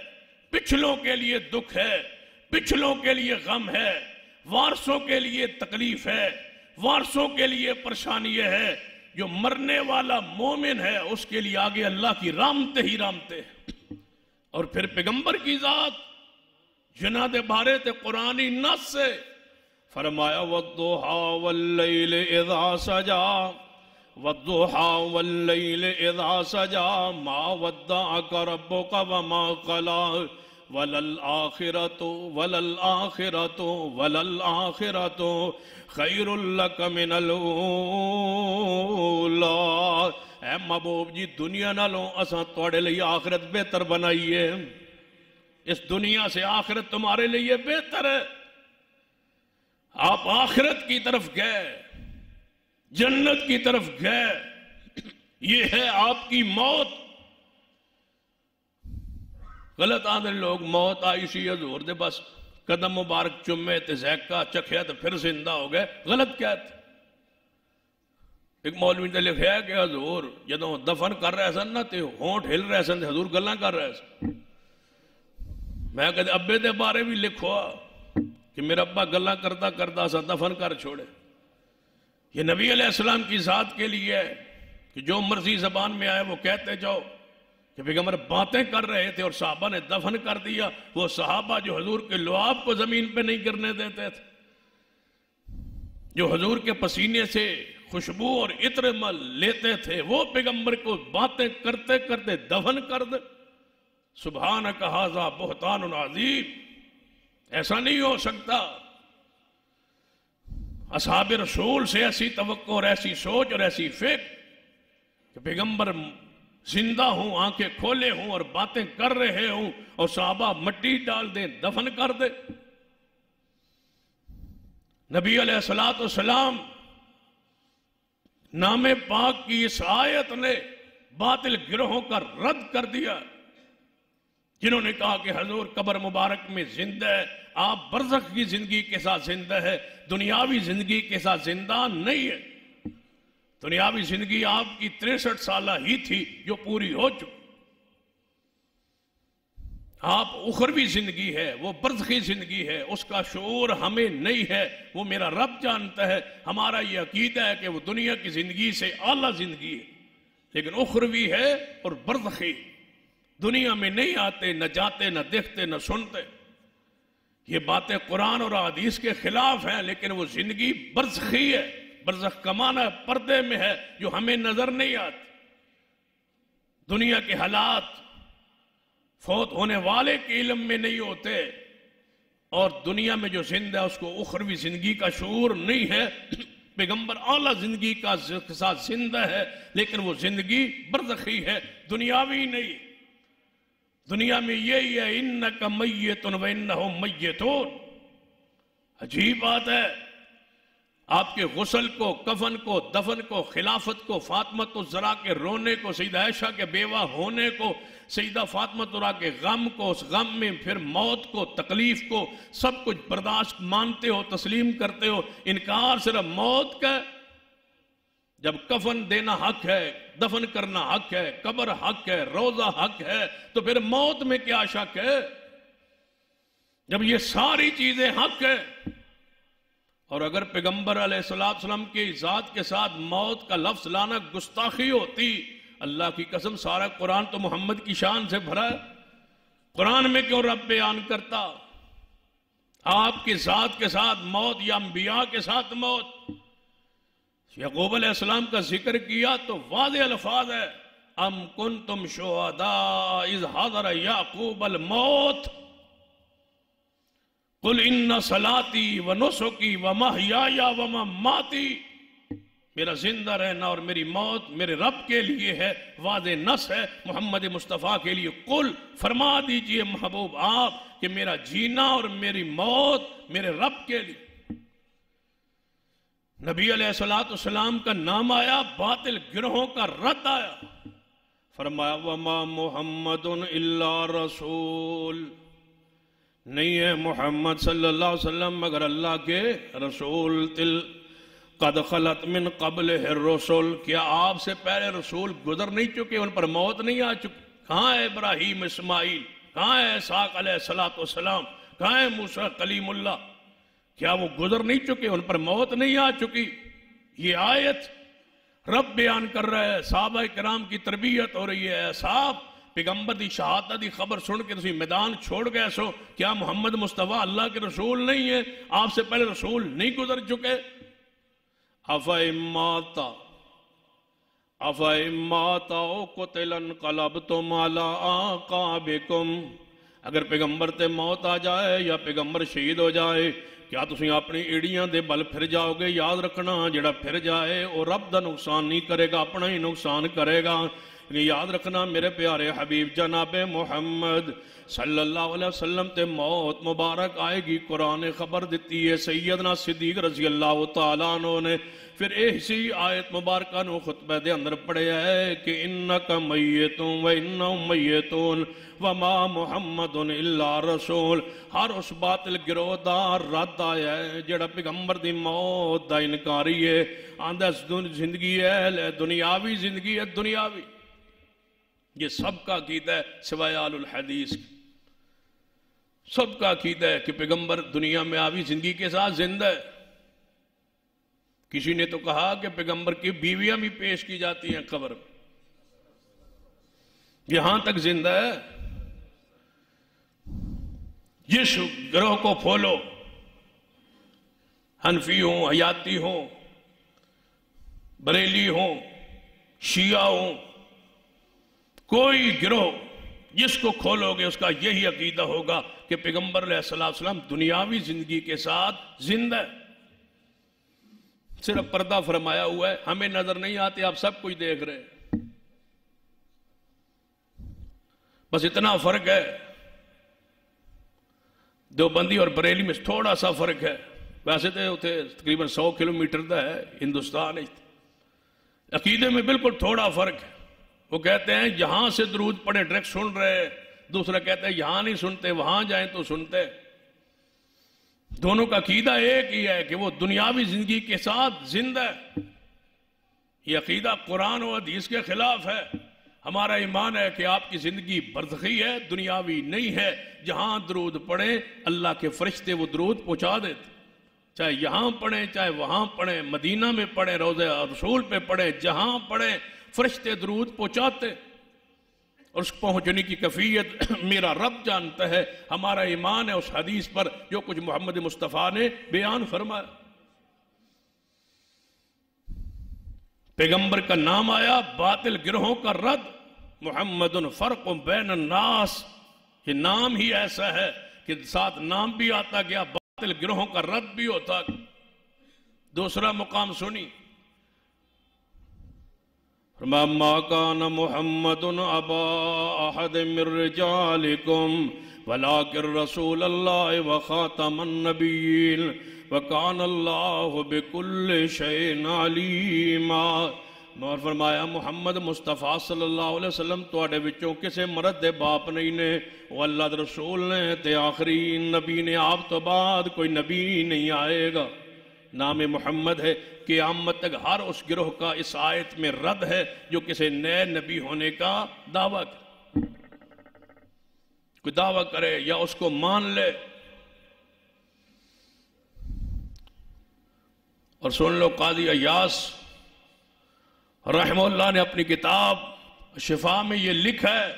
پچھلوں کے لیے دکھ ہے، پچھلوں کے لیے غم ہے، وارثوں کے لیے تکلیف ہے، وارثوں کے لیے پریشانی ہے۔ جو مرنے والا مومن ہے اس کے لیے آگے اللہ کی رحمتیں ہی رحمتیں ہیں۔ اور پھر پیغمبر کی ذات جناد بارے تھے قرآنی نص سے فرمایا وَالضُّحَىٰ وَاللَّيْلِ إِذَا سَجَىٰ وَالضُّحَىٰ وَاللَّيْلِ إِذَا سَجَىٰ مَا وَدَّعَكَ رَبُّكَ وَمَا قَلَىٰ وَلَلْآخِرَةُ خَيْرٌ لَكَ مِنَ الْأُولَىٰ۔ اے محبوب جی دنیا نالوں اساں توڑے لئے آخرت بہتر بنائیے، اس دنیا سے آخرت تمہارے لئے بہتر ہے۔ آپ آخرت کی طرف گئے، جنت کی طرف گئے، یہ ہے آپ کی موت۔ غلط آدھے لوگ موت آئی سی حضور دے بس قدم مبارک چمے تے ذائقہ چکھیا تے پھر زندہ ہو گئے، غلط کہتے۔ ایک مولوی نے لکھا ہے کہ حضور جدوں دفن کر رہے سن نا تے ہونٹ ہل رہے سن، حضور گلاں کر رہے سن۔ میں کہتے ابے دے بارے بھی لکھوا کہ میرا ابا گلاں کرتا کرتا سا دفن کر چھوڑے۔ یہ نبی علیہ السلام کی ذات کے لیے ہے کہ جو مرضی زبان میں آئے وہ کہتے جاؤ، کہ پیغمبر باتیں کر رہے تھے اور صحابہ نے دفن کر دیا۔ وہ صحابہ جو حضور کے لعاب کو زمین پہ نہیں گرنے دیتے تھے، جو حضور کے پسینے سے خوشبو اور عطر لیتے تھے، وہ پیغمبر کو باتیں کرتے کرتے دفن کر دے۔ سبحانک ھذا بہتان عظیم، ایسا نہیں ہو سکتا۔ اصحاب رسول سے ایسی توقع اور ایسی سوچ اور ایسی فکر کہ پیغمبر زندہ ہوں، آنکھیں کھولے ہوں اور باتیں کر رہے ہوں اور صحابہ مٹی ڈال دیں، دفن کر دیں۔ نبی علیہ السلام نام پاک کی اس آیت نے باطل گروہوں کا رد کر دیا، جنہوں نے کہا کہ حضور قبر مبارک میں زندہ ہے، آپ برزخ کی زندگی کے ساتھ زندہ ہے، دنیاوی زندگی کے ساتھ زندہ نہیں ہے۔ دنیاوی زندگی آپ کی 63 سالہ ہی تھی جو پوری ہو چکی۔ آپ اخروی زندگی ہے، وہ برزخی زندگی ہے، اس کا شعور ہمیں نہیں ہے، وہ میرا رب جانتا ہے۔ ہمارا یہ عقیدہ ہے کہ وہ دنیا کی زندگی سے اعلیٰ زندگی ہے، لیکن اخروی ہے اور برزخی۔ دنیا میں نہیں آتے، نہ جاتے، نہ دیکھتے، نہ سنتے۔ یہ باتیں قرآن اور حدیث کے خلاف ہیں، لیکن وہ زندگی برزخی ہے. برزخ کا معنی پردے میں ہے جو ہمیں نظر نہیں آتی. دنیا کے حالات فوت ہونے والے کے علم میں نہیں ہوتے، اور دنیا میں جو زندہ ہے اس کو اخروی زندگی کا شعور نہیں ہے. پیغمبر اعلیٰ زندگی کا ساتھ زندہ ہے، لیکن وہ زندگی برزخی ہے، دنیاوی نہیں. دنیا میں یہی ہے انک میت و انہم میتون. عجیب بات ہے، آپ کے غسل کو، کفن کو، دفن کو، خلافت کو، فاطمۃ الزہرا کے رونے کو، سیدہ عائشہ کے بیوہ ہونے کو، سیدہ فاطمہ الزہرا کے غم کو، اس غم میں پھر موت کو، تکلیف کو، سب کچھ برداشت مانتے ہو، تسلیم کرتے ہو. انکار صرف موت کا. جب کفن دینا حق ہے، دفن کرنا حق ہے، قبر حق ہے، روزہ حق ہے، تو پھر موت میں کیا شک ہے؟ جب یہ ساری چیزیں حق ہے، اور اگر پیغمبر علیہ السلام کی ذات کے ساتھ موت کا لفظ لانا گستاخی ہوتی، اللہ کی قسم سارا قرآن تو محمد کی شان سے بھرا ہے. قرآن میں کیوں رب بیان کرتا آپ کی ذات کے ساتھ موت یا انبیاء کے ساتھ موت؟ یعقوب علیہ السلام کا ذکر کیا تو واضح الفاظ ہے، ام کنتم شہداء اذ حضر یعقوب الموت قل ان صلاتی و نسکی و محیای و مماتی. میرا زندہ رہنا اور میری موت میرے رب کے لیے ہے. واضح نص ہے محمد مصطفیٰ کے لیے. قل فرما دیجئے محبوب آپ کہ میرا جینا اور میری موت میرے رب کے لیے. نبی علیہ السلام کا نام آیا، باطل گروہوں کا رد آیا. فرمایا وما محمد الا رسول، نہیں ہے محمد صلی اللہ علیہ وسلم مگر اللہ کے رسول. قد خلت من قبلہ الرسل، کیا آپ سے پہلے رسول گزر نہیں چکے، ان پر موت نہیں آ چکی؟ کہاں ہے ابراہیم اسماعیل، کہاں ہے اسحاق علیہ السلام، کہاں ہے موسیٰ کلیم اللہ؟ کیا وہ گزر نہیں چکے، ان پر موت نہیں آ چکی؟ یہ آیت رب بیان کر رہا ہے، صحابہ کرام کی تربیت ہو رہی ہے. صاحب پیغمبر دی شہادت دی خبر سن کے تسی میدان چھوڑ گئے سو، کیا محمد مصطفیٰ اللہ کے رسول نہیں ہے؟ آپ سے پہلے رسول نہیں گزر چکے؟ افَإِمَّاتَ او قُتِلَ انقلبتم علی اعقابکم، اگر پیغمبر تے موت آ جائے یا پیغمبر شہید ہو جائے، کیا تسی اپنی ایڑیاں دے بل پھر جاؤ گے؟ یاد رکھنا جڑا پھر جائے وہ رب دا نقصان نہیں کرے گا، اپنا ہی نقصان کرے گا. یاد رکھنا میرے پیارے حبیب جناب محمد صلی اللہ علیہ وسلم تے موت مبارک آئے گی. قرآن خبر دیتی ہے، سیدنا صدیق رضی اللہ تعالیٰ عنہ نے پھر اسی آیت مبارکہ نو خطبہ دے اندر پڑھیا ہے کہ انکا میتون و انہم میتون وما محمد الا رسول. ہر اس باطل گروہ دا رد آیا ہے جڑا پیغمبر دی موت دا انکاری ہے، آندہ زندگی ہے دنیاوی زندگی ہے، دنیاوی. یہ سب کا عقیدہ ہے سوائے آل الحدیث، سب کا عقیدہ ہے کہ پیغمبر دنیا میں آوی زندگی کے ساتھ زندہ ہے. کسی نے تو کہا کہ پیغمبر کی بیویاں بھی پیش کی جاتی ہیں قبر میں، یہاں تک زندہ ہے. جس گروہ کو پھولو، حنفی ہوں، حیاتی ہوں، بریلی ہوں، شیعہ ہوں، کوئی گروہ جس کو کھولو گے اس کا یہی عقیدہ ہوگا کہ پیغمبر علیہ السلام دنیاوی زندگی کے ساتھ زندہ ہے. صرف پردہ فرمایا ہوا ہے، ہمیں نظر نہیں آتے، آپ سب کچھ دیکھ رہے ہیں. بس اتنا فرق ہے، دیوبندی اور بریلی میں تھوڑا سا فرق ہے. ویسے تو تقریباً 100 کلومیٹر دا ہے ہندوستان. عقیدے میں بالکل تھوڑا فرق ہے. وہ کہتے ہیں یہاں سے درود پڑھے ڈائریکٹ سن رہے، دوسرا کہتے ہیں یہاں نہیں سنتے، وہاں جائیں تو سنتے. دونوں کا عقیدہ ایک ہی ہے کہ وہ دنیاوی زندگی کے ساتھ زندہ ہے. یہ عقیدہ قرآن و حدیث کے خلاف ہے. ہمارا ایمان ہے کہ آپ کی زندگی برزخی ہے، دنیاوی نہیں ہے. جہاں درود پڑھیں اللہ کے فرشتے وہ درود پہنچا دیتے، چاہے یہاں پڑھیں چاہے وہاں پڑھیں، مدینہ میں پڑھیں، روضہ رسول پہ پڑھیں، جہاں پڑھیں فرشتے درود پہنچاتے. اور اس پہنچنے کی کیفیت میرا رب جانتا ہے. ہمارا ایمان ہے اس حدیث پر جو کچھ محمد مصطفیٰ نے بیان فرمایا. پیغمبر کا نام آیا، باطل گروہوں کا رد. محمد فرق بین الناس، یہ نام ہی ایسا ہے کہ ساتھ نام بھی آتا گیا، باطل گروہوں کا رد بھی ہوتا. دوسرا مقام سنی، ما كان محمد ابا احد من رجالكم ولكن رسول الله وخاتم النبيين وكان الله بكل شيء عليما. اور فرمایا محمد مصطفیٰ صلی اللہ علیہ وسلم تواڈے وچوں کسے مرد دے باپ نہیں نے، وہ اللہ دے رسول نے تے آخری نبی نے، آپ تو بعد کوئی نبی نہیں آئے گا. نام محمد ہے. قیامت تک ہر اس گروہ کا اس آیت میں رد ہے جو کسی نئے نبی ہونے کا دعویٰ کرے، کوئی دعویٰ کرے یا اس کو مان لے. اور سن لو، قاضی ایاس رحمہ اللہ نے اپنی کتاب شفا میں یہ لکھا ہے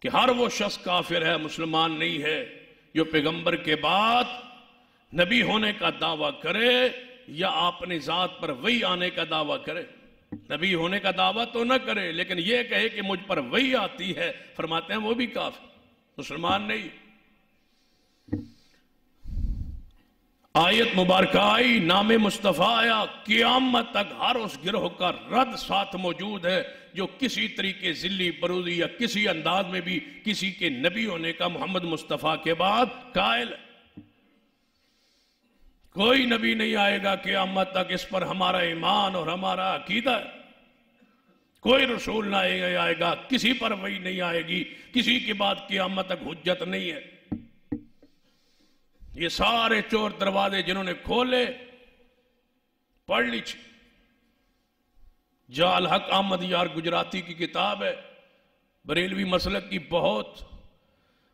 کہ ہر وہ شخص کافر ہے، مسلمان نہیں ہے جو پیغمبر کے بعد نبی ہونے کا دعویٰ کرے یا اپنی ذات پر وحی آنے کا دعویٰ کرے. نبی ہونے کا دعویٰ تو نہ کرے لیکن یہ کہے کہ مجھ پر وحی آتی ہے، فرماتے ہیں وہ بھی کافر، مسلمان نہیں. آیت مبارکہ آئی، نام مصطفیٰ آیا، قیامت تک ہر اس گروہ کا رد ساتھ موجود ہے جو کسی طریقے ذلی بروزی یا کسی انداز میں بھی کسی کے نبی ہونے کا محمد مصطفیٰ کے بعد قائل ہے. کوئی نبی نہیں آئے گا قیامت تک، اس پر ہمارا ایمان اور ہمارا عقیدہ ہے. کوئی رسول نہ آئے گا، کسی پر وحی نہیں آئے گی، کسی کے بعد قیامت تک حجت نہیں ہے. یہ سارے چور دروازے جنہوں نے کھولے، پڑھ لیجیے. جا الحق احمد یار گجراتی کی کتاب ہے، بریلوی مسلک کی بہت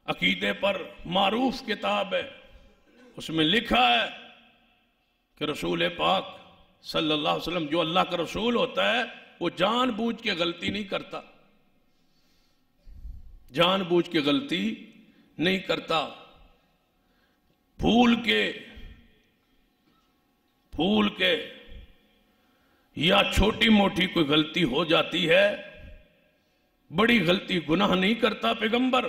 عقیدے پر معروف کتاب ہے. اس میں لکھا ہے کہ رسول پاک صلی اللہ علیہ وسلم جو اللہ کا رسول ہوتا ہے وہ جان بوجھ کے غلطی نہیں کرتا، جان بوجھ کے غلطی نہیں کرتا. بھول کے یا چھوٹی موٹی کوئی غلطی ہو جاتی ہے، بڑی غلطی گناہ نہیں کرتا پیغمبر.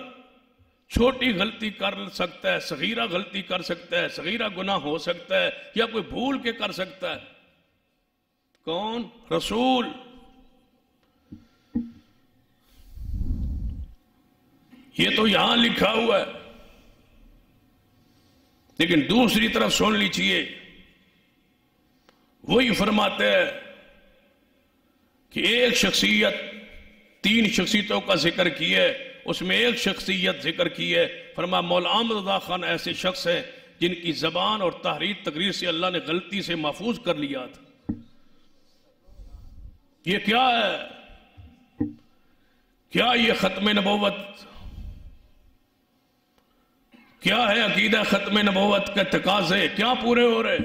چھوٹی غلطی کر سکتا ہے، صغیرہ غلطی کر سکتا ہے، صغیرہ گناہ ہو سکتا ہے یا کوئی بھول کے کر سکتا ہے. کون؟ رسول. یہ تو یہاں لکھا ہوا ہے، لیکن دوسری طرف سن لیجیے، وہی فرماتے ہیں کہ ایک شخصیت، 3 شخصیتوں کا ذکر کیے، اس میں ایک شخصیت ذکر کی ہے. فرمایا مولا احمد رضا خان ایسے شخص ہیں جن کی زبان اور تحریر تقریر سے اللہ نے غلطی سے محفوظ کر لیا تھا. یہ کیا ہے؟ کیا یہ ختم نبوت؟ کیا ہے عقیدہ ختم نبوت کے تقاضے کیا پورے ہو رہے؟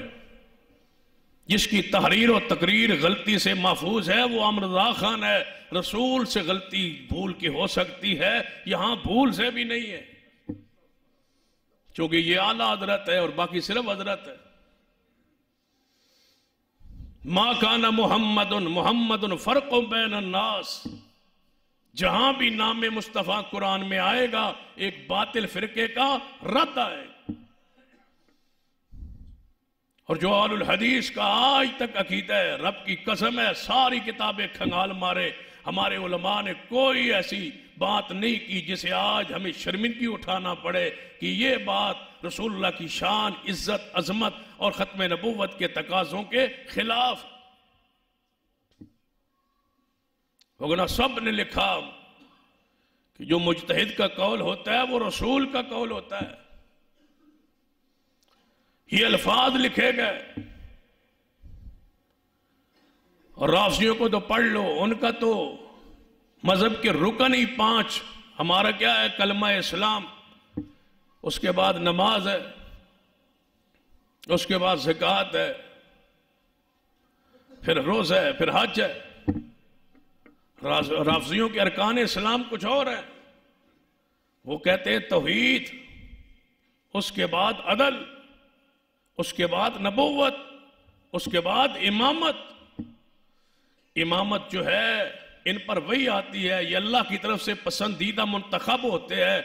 جس کی تحریر و تقریر غلطی سے محفوظ ہے وہ احمد رضا خان ہے. رسول سے غلطی بھول کی ہو سکتی ہے، یہاں بھول سے بھی نہیں ہے، چونکہ یہ اعلیٰ حضرت ہے اور باقی صرف حضرت ہے. ما کان محمد فرق بین الناس. جہاں بھی نام مصطفیٰ قرآن میں آئے گا ایک باطل فرقے کا رد آئے گا. اور جو اہل الحدیث کا آج تک عقیدہ ہے، رب کی قسم ہے ساری کتابیں کھنگال مارے، ہمارے علماء نے کوئی ایسی بات نہیں کی جسے آج ہمیں شرمندگی اٹھانا پڑے کہ یہ بات رسول اللہ کی شان، عزت، عظمت اور ختم نبوت کے تقاضوں کے خلاف. وگرنہ سب نے لکھا کہ جو مجتہد کا قول ہوتا ہے وہ رسول کا قول ہوتا ہے. یہ الفاظ لکھے گئے اور رافضیوں کو تو پڑھ لو، ان کا تو مذہب کے رکن ہی 5. ہمارا کیا ہے؟ کلمہ اسلام، اس کے بعد نماز ہے، اس کے بعد زکوٰۃ ہے، پھر روزہ ہے، پھر حج ہے. رافضیوں کے ارکان اسلام کچھ اور ہے. وہ کہتے ہیں توحید، اس کے بعد عدل، اس کے بعد نبوت، اس کے بعد امامت. امامت جو ہے ان پر وہی آتی ہے، یہ اللہ کی طرف سے پسندیدہ منتخب ہوتے ہیں.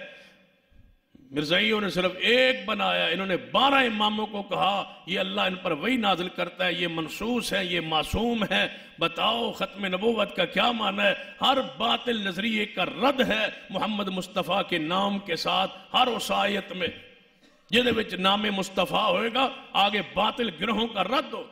مرزائیوں نے صرف ایک بنایا، انہوں نے 12 اماموں کو کہا یہ اللہ ان پر وہی نازل کرتا ہے، یہ منصوص ہے، یہ معصوم ہے. بتاؤ ختم نبوت کا کیا معنی ہے؟ ہر باطل نظریے کا رد ہے محمد مصطفیٰ کے نام کے ساتھ. ہر اس آیت میں جہدے وچ نام مصطفیٰ ہوئے گا آگے باطل گروہوں کا رد ہو.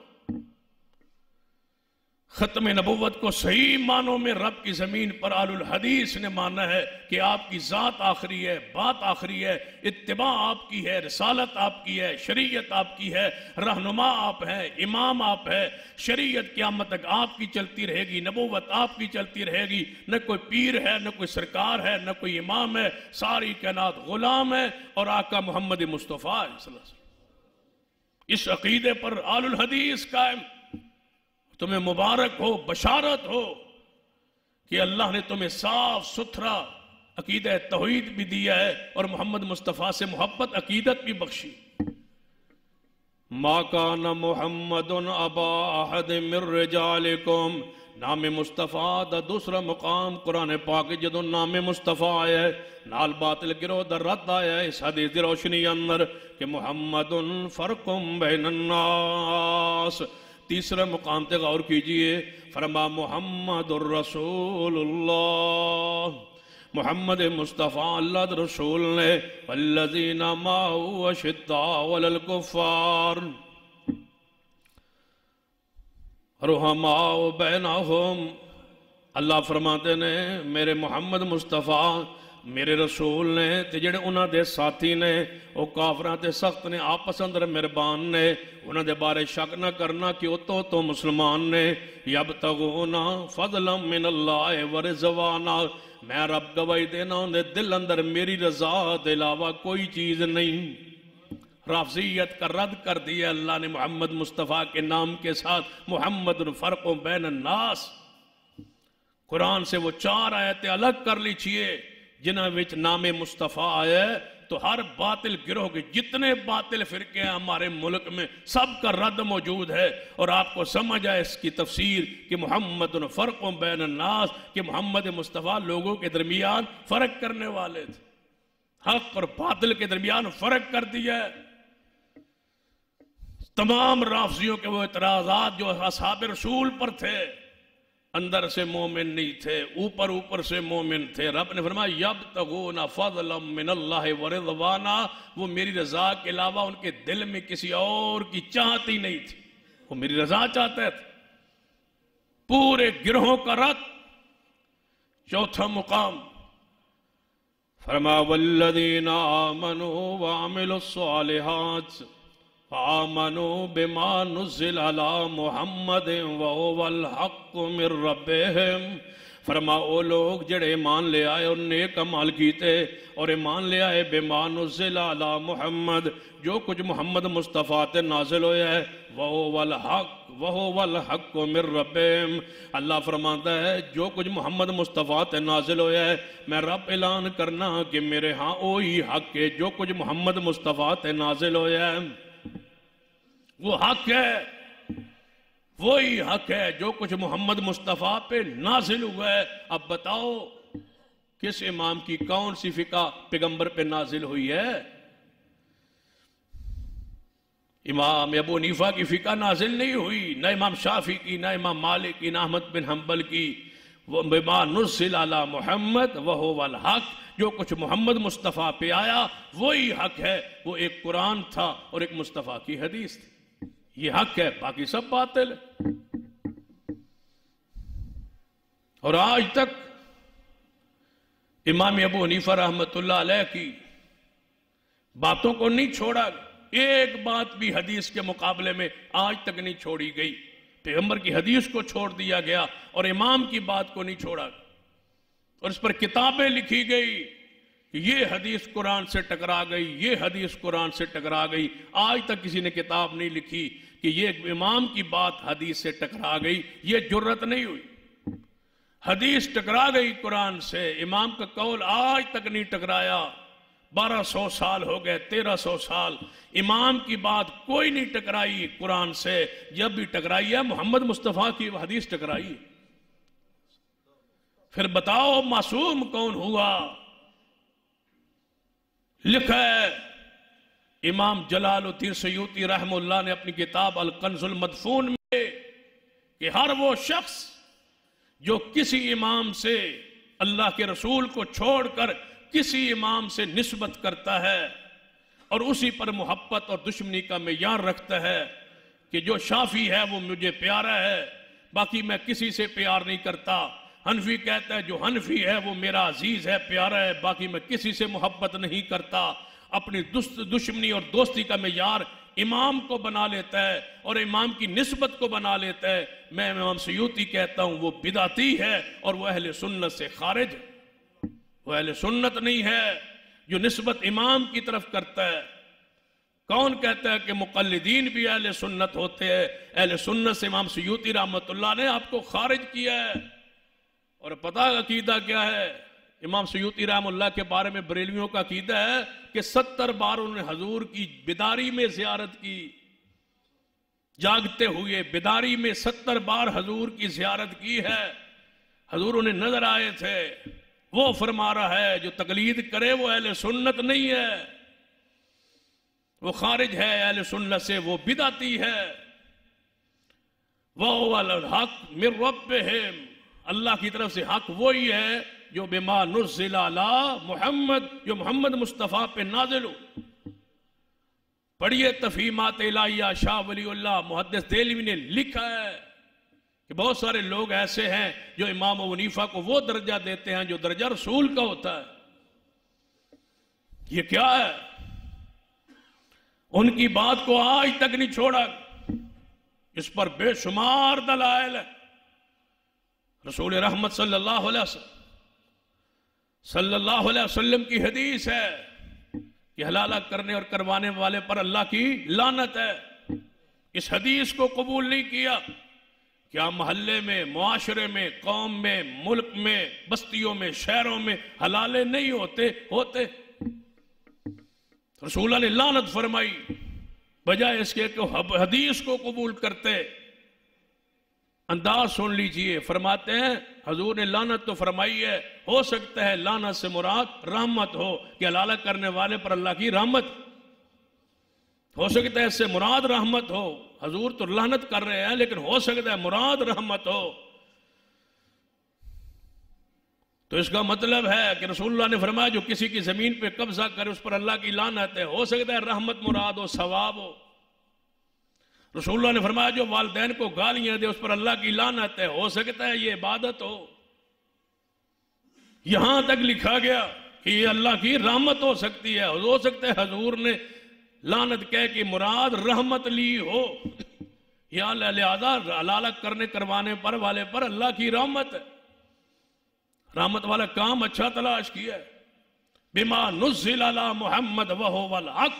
ختم نبوت کو صحیح معنوں میں رب کی زمین پر اہل الحدیث نے مانا ہے کہ آپ کی ذات آخری ہے، بات آخری ہے، اتباع آپ کی ہے، رسالت آپ کی ہے، شریعت آپ کی ہے، رہنما آپ ہیں، امام آپ ہے. شریعت قیامت تک آپ کی چلتی رہے گی، نبوت آپ کی چلتی رہے گی. نہ کوئی پیر ہے، نہ کوئی سرکار ہے، نہ کوئی امام ہے، ساری کائنات غلام ہے اور آقا محمد مصطفیٰ صلی اللہ علیہ وسلم. اس عقیدے پر اہل الحدیث قائم. تمہیں مبارک ہو، بشارت ہو کہ اللہ نے تمہیں صاف ستھرا عقیدہ توحید بھی دیا ہے اور محمد مصطفیٰ سے محبت عقیدت بھی بخشی. ما کان محمد ابا احد من رجالکم. نام مصطفیٰ دا دوسرا مقام قرآن پاک جدو نام مصطفیٰ آیا ہے نال باطل گروہ دا رد آیا ہے اس حدیث دی روشنی اندر کہ محمد فرق بین الناس. تیسرا مقام تے غور کیجئے، فرما محمد الرسول اللہ، محمد مصطفیٰ اللہ در رسول نے والذین معه اشداء علی الکفار رحماء بینہم. اللہ فرماتے نے میرے محمد مصطفیٰ میرے رسول نے تے جڑے انہاں دے ساتھی نے او کافراں تے سخت نے، آپس اندر مہربان نے، انہاں دے بارے شک نہ کرنا کہ او تو مسلمان نے. یبتغون فضلا من اللہ ورضوانا. میں رب گواہی دینا ان دے دل اندر میری رضا دے علاوہ کوئی چیز نہیں. رافضیت کا رد کر دیا اللہ نے محمد مصطفیٰ کے نام کے ساتھ. محمد فرق بین الناس. قرآن سے وہ 4 آیتیں الگ کر لیجئے جنہاں وچ نام مصطفیٰ آیا ہے تو ہر باطل گروہ کے جتنے باطل فرقے ہیں ہمارے ملک میں سب کا رد موجود ہے. اور آپ کو سمجھ آئے اس کی تفسیر کہ محمد فرق بین الناس، کہ محمد مصطفیٰ لوگوں کے درمیان فرق کرنے والے تھے، حق اور باطل کے درمیان فرق کر دیا ہے. تمام رافضیوں کے وہ اعتراضات جو اصحاب رسول پر تھے، اندر سے مومن نہیں تھے، اوپر سے مومن تھے. رب نے فرمایا یبتغون فضلا من اللہ ورضوانا. وہ میری رضا کے علاوہ ان کے دل میں کسی اور کی چاہت ہی نہیں تھی، وہ میری رضا چاہتے تھے. پورے گروہوں کا رد. چوتھا مقام فرمایا والذین آمنوا وعملوا الصالحات فآمنوا بما نزل على محمد وهو الحق من ربهم. فرما او لوگ جڑے ایمان لے آئے اور نیک عمل کیتے اور ایمان لے آئے بما نزل على محمد، جو کچھ محمد مصطفیٰ تے نازل ہویا ہے، وهو الحق من ربهم. اللہ فرماتا ہے جو کچھ محمد مصطفیٰ تے نازل ہویا ہے میں رب اعلان کرنا کہ میرے ہاں وہی حق ہے. جو کچھ محمد مصطفیٰ تے نازل ہویا ہے وہ حق ہے، وہی حق ہے جو کچھ محمد مصطفیٰ پہ نازل ہوا ہے. اب بتاؤ کس امام کی کون سی فقہ پیغمبر پہ نازل ہوئی ہے؟ امام ابو حنیفہ کی فقہ نازل نہیں ہوئی، نہ امام شافعی کی، نہ امام مالک کی، نہ احمد بن حنبل کی. وہ بما نزل علی محمد وہو الحق. جو کچھ محمد مصطفیٰ پہ آیا وہی حق ہے. وہ ایک قرآن تھا اور ایک مصطفیٰ کی حدیث تھی. یہ حق ہے، باقی سب باطل ہے. اور آج تک امام ابو حنیفہ رحمت اللہ علیہ کی باتوں کو نہیں چھوڑا. ایک بات بھی حدیث کے مقابلے میں آج تک نہیں چھوڑی گئی. پیغمبر کی حدیث کو چھوڑ دیا گیا اور امام کی بات کو نہیں چھوڑا، اور اس پر کتابیں لکھی گئی. یہ حدیث قرآن سے ٹکرا گئی، یہ حدیث قرآن سے ٹکرا گئی. آج تک کسی نے کتاب نہیں لکھی کہ یہ امام کی بات حدیث سے ٹکرا گئی. یہ جرت نہیں ہوئی. حدیث ٹکرا گئی قرآن سے، امام کا قول آج تک نہیں ٹکرایا، 1200 سال ہو گئے، 1300 سال امام کی بات کوئی نہیں ٹکرائی قرآن سے، جب بھی ٹکرائی ہے محمد مصطفیٰ کی حدیث ٹکرائی۔ پھر بتاؤ معصوم کون ہوا؟ لکھا ہے امام جلال الدین سیوطی رحمہ اللہ نے اپنی کتاب الکنز المدفون میں کہ ہر وہ شخص جو کسی امام سے اللہ کے رسول کو چھوڑ کر کسی امام سے نسبت کرتا ہے اور اسی پر محبت اور دشمنی کا معیار رکھتا ہے کہ جو شافعی ہے وہ مجھے پیارا ہے، باقی میں کسی سے پیار نہیں کرتا، حنفی کہتا ہے جو حنفی ہے وہ میرا عزیز ہے، پیارا ہے، باقی میں کسی سے محبت نہیں کرتا، اپنی دشمنی اور دوستی کا معیار امام کو بنا لیتا ہے اور امام کی نسبت کو بنا لیتا ہے، میں امام سیوطی کہتا ہوں وہ بدعتی ہے اور وہ اہل سنت سے خارج ہے، وہ اہل سنت نہیں ہے جو نسبت امام کی طرف کرتا ہے۔ کون کہتا ہے کہ مقلدین بھی اہل سنت ہوتے ہیں؟ اہل سنت سے امام سیوطی رحمت اللہ نے آپ کو خارج کیا ہے۔ اور پتہ عقیدہ کیا ہے؟ امام سیوطی رحمہ اللہ کے بارے میں بریلویوں کا عقیدہ ہے کہ 70 بار انہوں نے حضور کی بیداری میں زیارت کی، جاگتے ہوئے بیداری میں 70 بار حضور کی زیارت کی ہے، حضور انہیں نظر آئے تھے۔ وہ فرما رہا ہے جو تقلید کرے وہ اہل سنت نہیں ہے، وہ خارج ہے اہل سنت سے، وہ بدعتی ہے۔ وَهُوَ الْحَقُّ مِن رَبِّهِمْ، اللہ کی طرف سے حق وہی ہے جو بما نزل علی محمد، جو محمد مصطفیٰ پہ نازل ہو۔ پڑھیے تفہیمات الہیہ، شاہ ولی اللہ محدث دہلوی نے لکھا ہے کہ بہت سارے لوگ ایسے ہیں جو امام ابو حنیفہ کو وہ درجہ دیتے ہیں جو درجہ رسول کا ہوتا ہے۔ یہ کیا ہے؟ ان کی بات کو آج تک نہیں چھوڑا، اس پر بے شمار دلائل ہے۔ رسول رحمت صلی اللہ علیہ وسلم کی حدیث ہے کہ حلالہ کرنے اور کروانے والے پر اللہ کی لعنت ہے۔ اس حدیث کو قبول نہیں کیا، کیا محلے میں، معاشرے میں، قوم میں، ملک میں، بستیوں میں، شہروں میں حلالے نہیں ہوتے؟ رسول اللہ نے لعنت فرمائی، بجائے اس کے کہ حدیث کو قبول کرتے۔ انداز سن لیجئے، فرماتے ہیں حضور نے لعنت تو فرمائی ہے، ہو سکتا ہے لعنت سے مراد رحمت ہو کہ حلالہ کرنے والے پر اللہ کی رحمت، ہو سکتا ہے اس سے مراد رحمت ہو۔ حضور تو لعنت کر رہے ہیں لیکن ہو سکتا ہے مراد رحمت ہو۔ تو اس کا مطلب ہے کہ رسول اللہ نے فرمایا جو کسی کی زمین پہ قبضہ کرے اس پر اللہ کی لعنت ہے، ہو سکتا ہے رحمت مراد ہو، ثواب ہو۔ رسول اللہ نے فرمایا جو والدین کو گالیاں دے اس پر اللہ کی لعنت ہے، ہو سکتا ہے یہ عبادت ہو۔ یہاں تک لکھا گیا کہ یہ اللہ کی رحمت ہو سکتی ہے، ہو سکتا ہے حضور نے لعنت کہہ کہ مراد رحمت لی ہو، یا لہذا حلالہ کرنے کروانے پر والے پر اللہ کی رحمت ہے۔ رحمت والا کام اچھا تلاش کیا ہے۔ بما نزل علی محمد وہو الحق،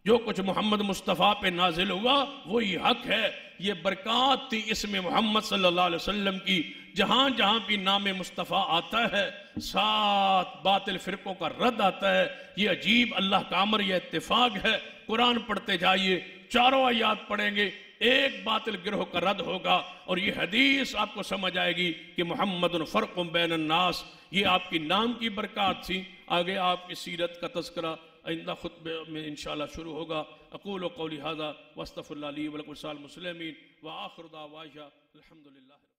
جو کچھ محمد مصطفیٰ پہ نازل ہوا وہی حق ہے۔ یہ برکات تھی اسم محمد صلی اللہ علیہ وسلم کی، جہاں جہاں بھی نام مصطفیٰ آتا ہے 7 باطل فرقوں کا رد آتا ہے۔ یہ عجیب اللہ کا امر، یہ اتفاق ہے۔ قرآن پڑھتے جائیے، 4 آیات پڑھیں گے، ایک باطل گروہ کا رد ہوگا، اور یہ حدیث آپ کو سمجھ آئے گی کہ محمد فرق بین الناس۔ یہ آپ کی نام کی برکات تھی۔ آگے آپ کی سیرت کا تذکرہ آئندہ خطبے میں انشاءاللہ شروع ہوگا۔ اقول قولی ھذا واستغفر اللہ لی ولکم ولسائر المسلمین وآخر دعوانا الحمدللہ رب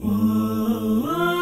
العالمین۔